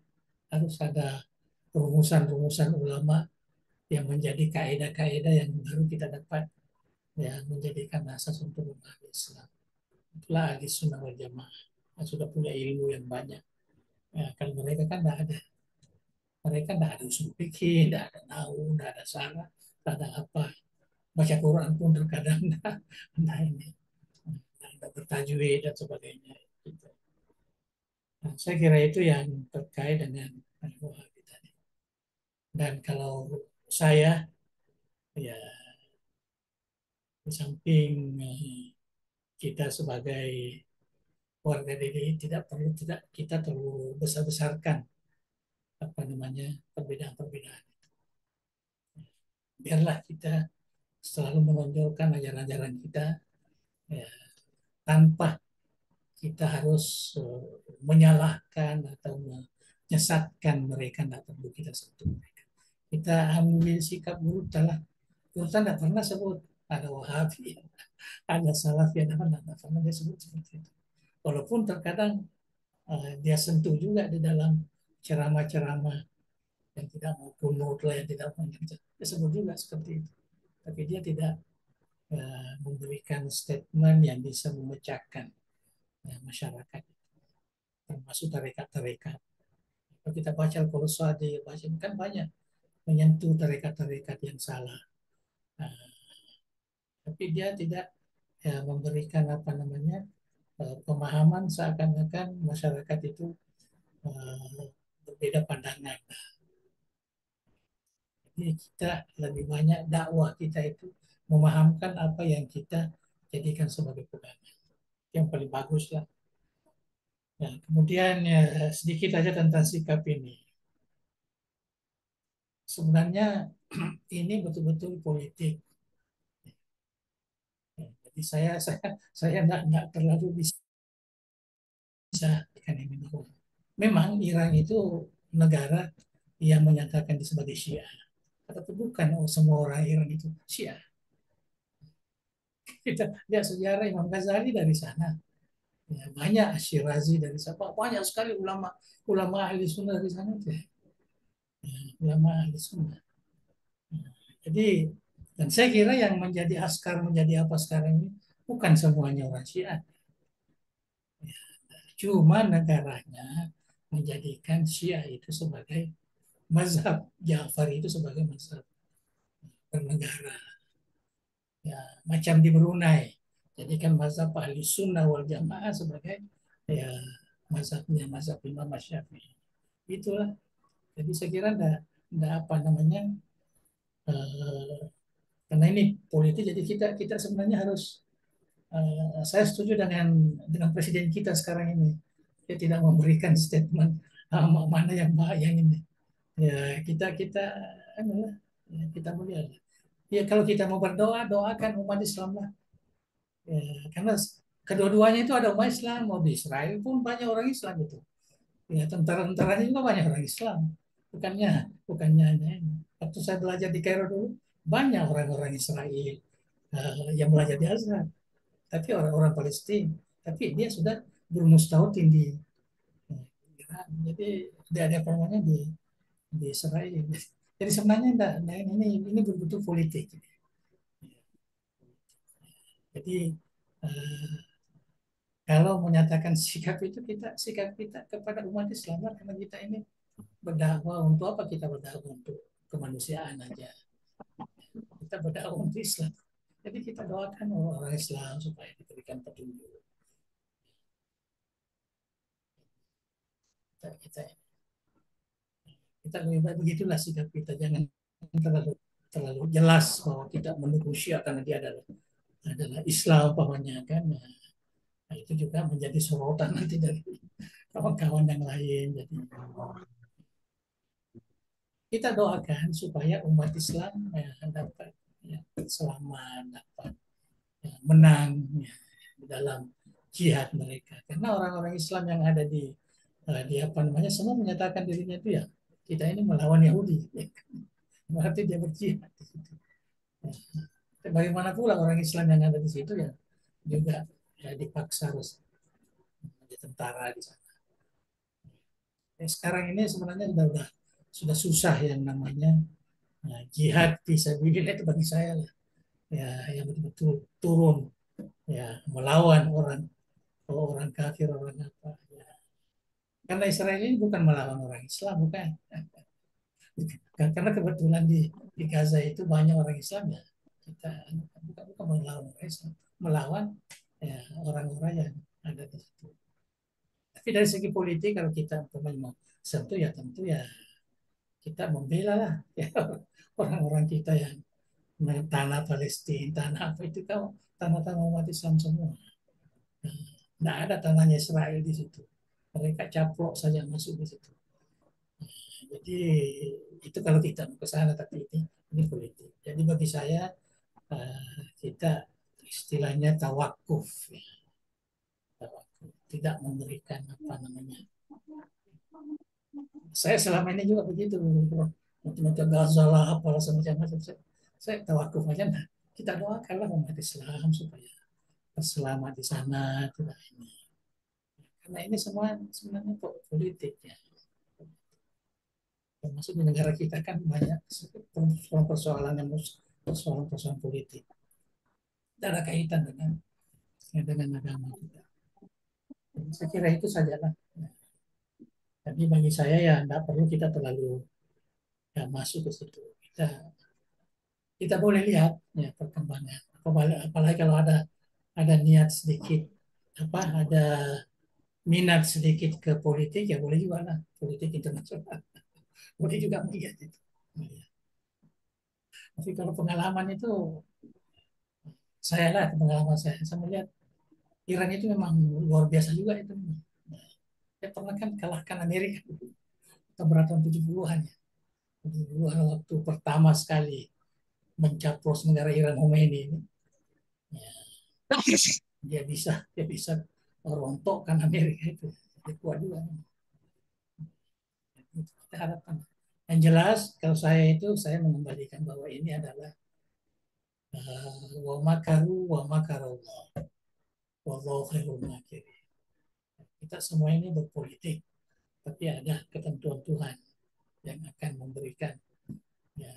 harus ada rumusan-rumusan ulama yang menjadi kaidah-kaidah yang baru kita dapat ya menjadikan asas untuk memahami Islam. Itulah ahli sunnah wal jamaah yang sudah punya ilmu yang banyak. Ya, kalau mereka kan tidak ada. Mereka tidak ada usul fikih, tidak ada nahu, tidak ada sarah, tidak ada apa. Baca Quran pun terkadang nah ini, tidak bertajwid dan sebagainya. Gitu. Nah, saya kira itu yang terkait dengan Al-Wahabi tadi. Dan kalau saya, ya Di samping kita sebagai warga DKI tidak perlu tidak kita terlalu besar-besarkan apa namanya perbedaan-perbedaan. Biarlah kita selalu menonjolkan ajaran-ajaran kita, ya, tanpa kita harus menyalahkan atau menyesatkan mereka. Tidak perlu kita sentuh mereka. Kita ambil sikap brutal lah. Brutal tidak pernah sebut ada Wahabi, ada Salafi, ada mana, tidak pernah dia sebut seperti itu. Walaupun terkadang dia sentuh juga di dalam ceramah-ceramah yang tidak mau kunut lah, yang tidak mau dia sebut juga seperti itu. Tapi dia tidak memberikan statement yang bisa memecahkan masyarakat, termasuk tarekat-tarekat. Kalau kita baca Al-Qur'an, baca kan banyak menyentuh tarekat-tarekat yang salah. Tapi dia tidak memberikan apa namanya pemahaman seakan-akan masyarakat itu berbeda pandangan. Jadi kita lebih banyak dakwah kita itu memahamkan apa yang kita jadikan sebagai pegangan. Yang paling bagus lah. Nah, kemudian ya, sedikit aja tentang sikap ini. Sebenarnya ini betul-betul politik. Jadi saya enggak terlalu bisa kan ini bahwa memang Iran itu negara yang menyatakan dia sebagai Syiah. Tetapi bukan semua orang Iran itu Syiah. Kita lihat sejarah Imam Ghazali dari sana. Ya, banyak Syirazi dari sana. Banyak sekali ulama ulama ahli sunnah dari sana. Ya, ulama ahli sunnah. Jadi, dan saya kira yang menjadi askar, menjadi apa sekarang ini, bukan semuanya orang Syiah. Cuma negaranya menjadikan Syiah itu sebagai mazhab, Ja'far itu sebagai mazhab bernegara. Ya, macam di Brunei. Jadi kan mazhab ahli sunnah wal jamaah sebagai ya mazhabnya mazhab Imam Syafi'i. Itulah. Jadi saya kira enggak apa namanya eh, karena ini politik, jadi kita sebenarnya harus saya setuju dengan presiden kita sekarang ini. Dia tidak memberikan statement mana yang baik yang ini. Ya kita kita anu, ya, kita melihat. Ya kalau kita mau berdoa, doakan umat Islam lah. Ya, karena kedua-duanya itu ada umat Islam, mau di Israel pun banyak orang Islam itu. Ya tentara-tentaranya juga banyak orang Islam. Bukannya bukannya hanya ini. Waktu saya belajar di Kairo dulu, banyak orang-orang Israel yang belajar di Azhar, tapi orang-orang Palestina, tapi dia sudah bermustahil di Iran. Jadi dia ada namanya di Israel. Jadi sebenarnya enggak, ini betul-betul politik. Jadi eh, kalau menyatakan sikap kita kepada umat Islam, karena kita ini berdakwah untuk apa, kita berdakwah untuk kemanusiaan aja. Kita berdakwah untuk Islam. Jadi kita doakan orang Islam supaya diberikan petunjuk. Kita kita lebih baik begitulah sikap kita, jangan terlalu terlalu jelas bahwa kita mendukung Syiah karena dia adalah Islam pamannya kan. Nah, itu juga menjadi sorotan nanti dari kawan-kawan yang lain. Jadi kita doakan supaya umat Islam dapat selamat, dapat menang di dalam jihad mereka. Karena orang-orang Islam yang ada di apa namanya semua menyatakan dirinya itu ya kita ini melawan Yahudi. Berarti dia berjihad di situ. Bagaimana pula orang Islam yang ada di situ ya juga ya dipaksa harus menjadi tentara di sana. Sekarang ini sebenarnya sudah susah yang namanya jihad fisabilillah itu bagi saya lah. Ya yang betul-betul turun ya melawan orang orang kafir, orang apa ya. Karena Israel ini bukan melawan orang Islam, bukan. Karena kebetulan di Gaza itu banyak orang Islam ya. Kita bukan melawan orang Islam, melawan ya, orang-orang yang ada di situ. Tapi dari segi politik kalau kita mau tentu ya kita membela lah ya, orang-orang kita yang tanah Palestina, tanah apa itu kau, tanah-tanah umat Islam semua. Tidak ada tanahnya Israel di situ. Mereka caplok saja masuk di situ. Jadi itu kalau kita mau ke sana, tapi ini politik. Jadi bagi saya kita istilahnya tawakuf, ya. Tawakuf. Tidak memberikan apa namanya. Saya selama ini juga begitu, untuk Gaza lah, apalah semacam-macam. Saya tawakuf aja. Nah, kita doakanlah umat Islam supaya selamat di sana, tidak ini. Karena ini semua sebenarnya politik ya. Termasuk di negara kita kan banyak persoalan yang persoalan politik. Tidak ada kaitan dengan agama kita. Jadi saya kira itu sajalah. Jadi bagi saya ya tidak perlu kita terlalu ya, masuk ke situ. Kita boleh lihat ya perkembangan. Apalagi kalau ada niat sedikit ada minat sedikit ke politik ya boleh juga lah politik internasional. Boleh juga melihat itu. Tapi kalau pengalaman itu pengalaman saya melihat Iran itu memang luar biasa juga itu. Dia pernah kan kalahkan Amerika tahun 70-an ya. 70-an waktu pertama sekali mencaplos negara Iran Khomeini ini. Dia bisa merontokkan Amerika itu. Dia kuat juga. Itu kita harapkan. Yang jelas kalau saya mengembalikan bahwa ini adalah wa makaru wa makarallah wallahu khairul makirin. Kita semua ini berpolitik, tapi ada ketentuan Tuhan yang akan memberikan ya,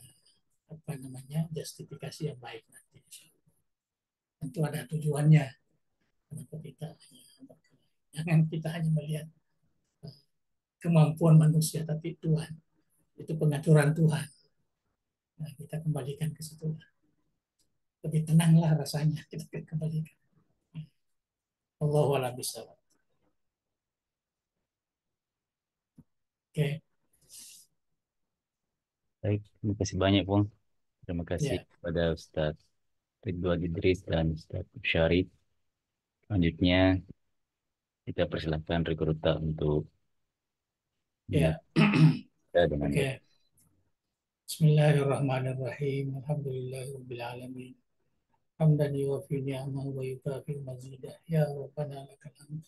apa namanya justifikasi yang baik nanti. Tentu ada tujuannya. Kenapa kita jangan kita hanya melihat kemampuan manusia, tapi Tuhan itu pengaturan Tuhan. Nah, kita kembalikan ke situ. Lebih tenanglah rasanya kita kembalikan. Allahu a'lam bishawab. Oke. Baik, terima kasih banyak, Bung. Terima kasih Ya. kepada Ustadz Ridwan Idris dan Ustadz Syarif. Selanjutnya, kita persilahkan Rekruta untuk Ya. menutup dengan Oke. Bismillahirrahmanirrahim. Alhamdulillahirabbil alamin. Hamdan yuwafi ni'amahu wa yukafi mazidah. Ya Rabbana lakal hamd.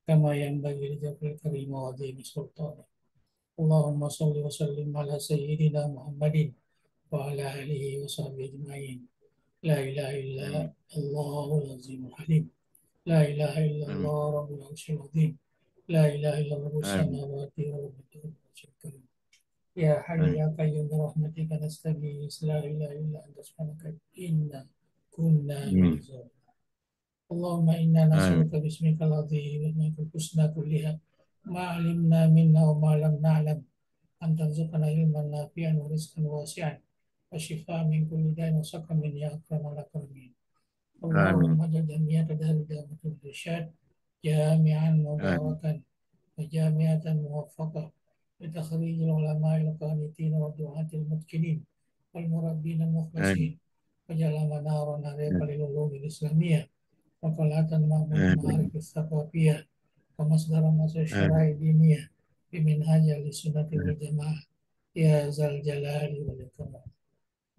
Kama yanbaghi li dzikri karim wa adhimi sultanih. Allahumma shalli wa sallim ala sayyidina Muhammadin wa ala alihi wa sahbihi ajma'in. La ilaha illa Allahul azimul halim. La ilaha illa Allah rabbul arsyil azim. La ilaha illa rabbus samawati wa rabbul arsyil karim. Ya Hayyu ya Qayyum bi rahmatika nastaghits. La ilaha illa anta subhanaka inna kunna minaz zalimin. Allahumma inna nas'aluka bismika al-azim wa asma'ikal husna kulliha ma 'alimna minha wa ma lam na'lam an tarzuqana ilman nafi'an wa rizqan wasi'an wa shifaa'an min kulli da'in wa saqamin ya akramal akramin. Allahumma ja'al jamiyata dari da'watul irsyad jami'an mubarakan wa jami'atan muwaffaqah لتخريج العلماء القانتين والدعاة المتقنين والمربين المخلصين وجعل منارنا ريقا للعلوم الإسلامية وقلعة مأمون المعارف الثقافية ومصدر مصدر الشرائع الدينية بمنهاج السنة والجماعة يا ذا الجلال والإكرام.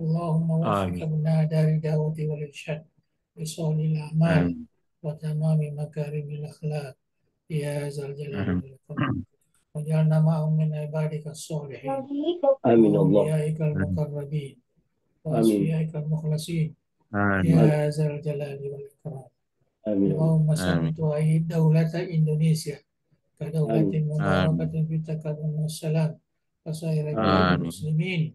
اللهم وفق ابناء دار الدعوة والإرشاد لصالح الأعمال وتمام مكارم الأخلاق يا ذا الجلال والإكرام. وجعلنا معهم من عبادك الصالحين وأوليائك المقربين وأصفيائك المخلصين يا ذا الجلال والإكرام. اللهم ثبت وأيد دولة إندونيسيا كدولة مباركة في التقدم والسلام وسائر بلاد المسلمين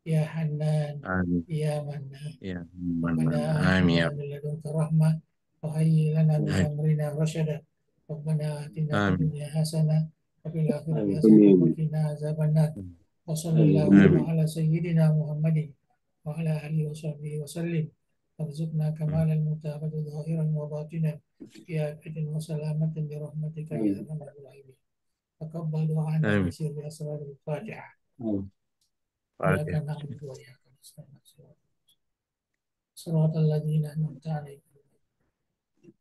يا حنان يا منان. ربنا آتنا من لدنك رحمة وهيئ لنا من أمرنا رشدا. ربنا آتنا في الدنيا حسنة وفي الآخرة حسنة وقنا عذاب النار. وصلى اللهم على سيدنا محمد وعلى آله وصحبه وسلم. وارزقنا كمال المتابعة ظاهرا وباطنا في عافية وسلامة برحمتك يا أرحم الراحمين. تقبل دعاءنا بسر أسرار الفاتحة. إياك نعبد وإياك نستعين. Shiratal ladzina an'amta 'alaihim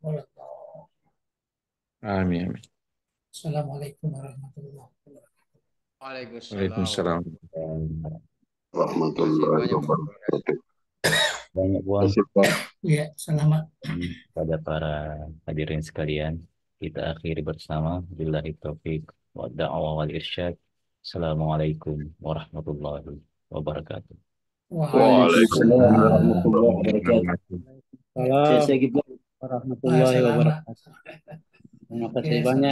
waladdallin. Amin. Amin. Assalamualaikum warahmatullahi wabarakatuh. Waalaikumsalam. Waalaikumsalam. Terima kasih Warahmatullahi banyak, Pak. wabarakatuh. Banyak buang Terima kasih, Pak. Ya, selamat. pada para hadirin sekalian. Kita akhiri bersama. Billahi taufiq wa da'wa wal irsyad. Assalamualaikum warahmatullahi wabarakatuh. Waalaikumsalam warahmatullahi Waalaikumsalam. wabarakatuh. Salam warahmatullahi Selamat. wabarakatuh. Terima kasih Oke, banyak.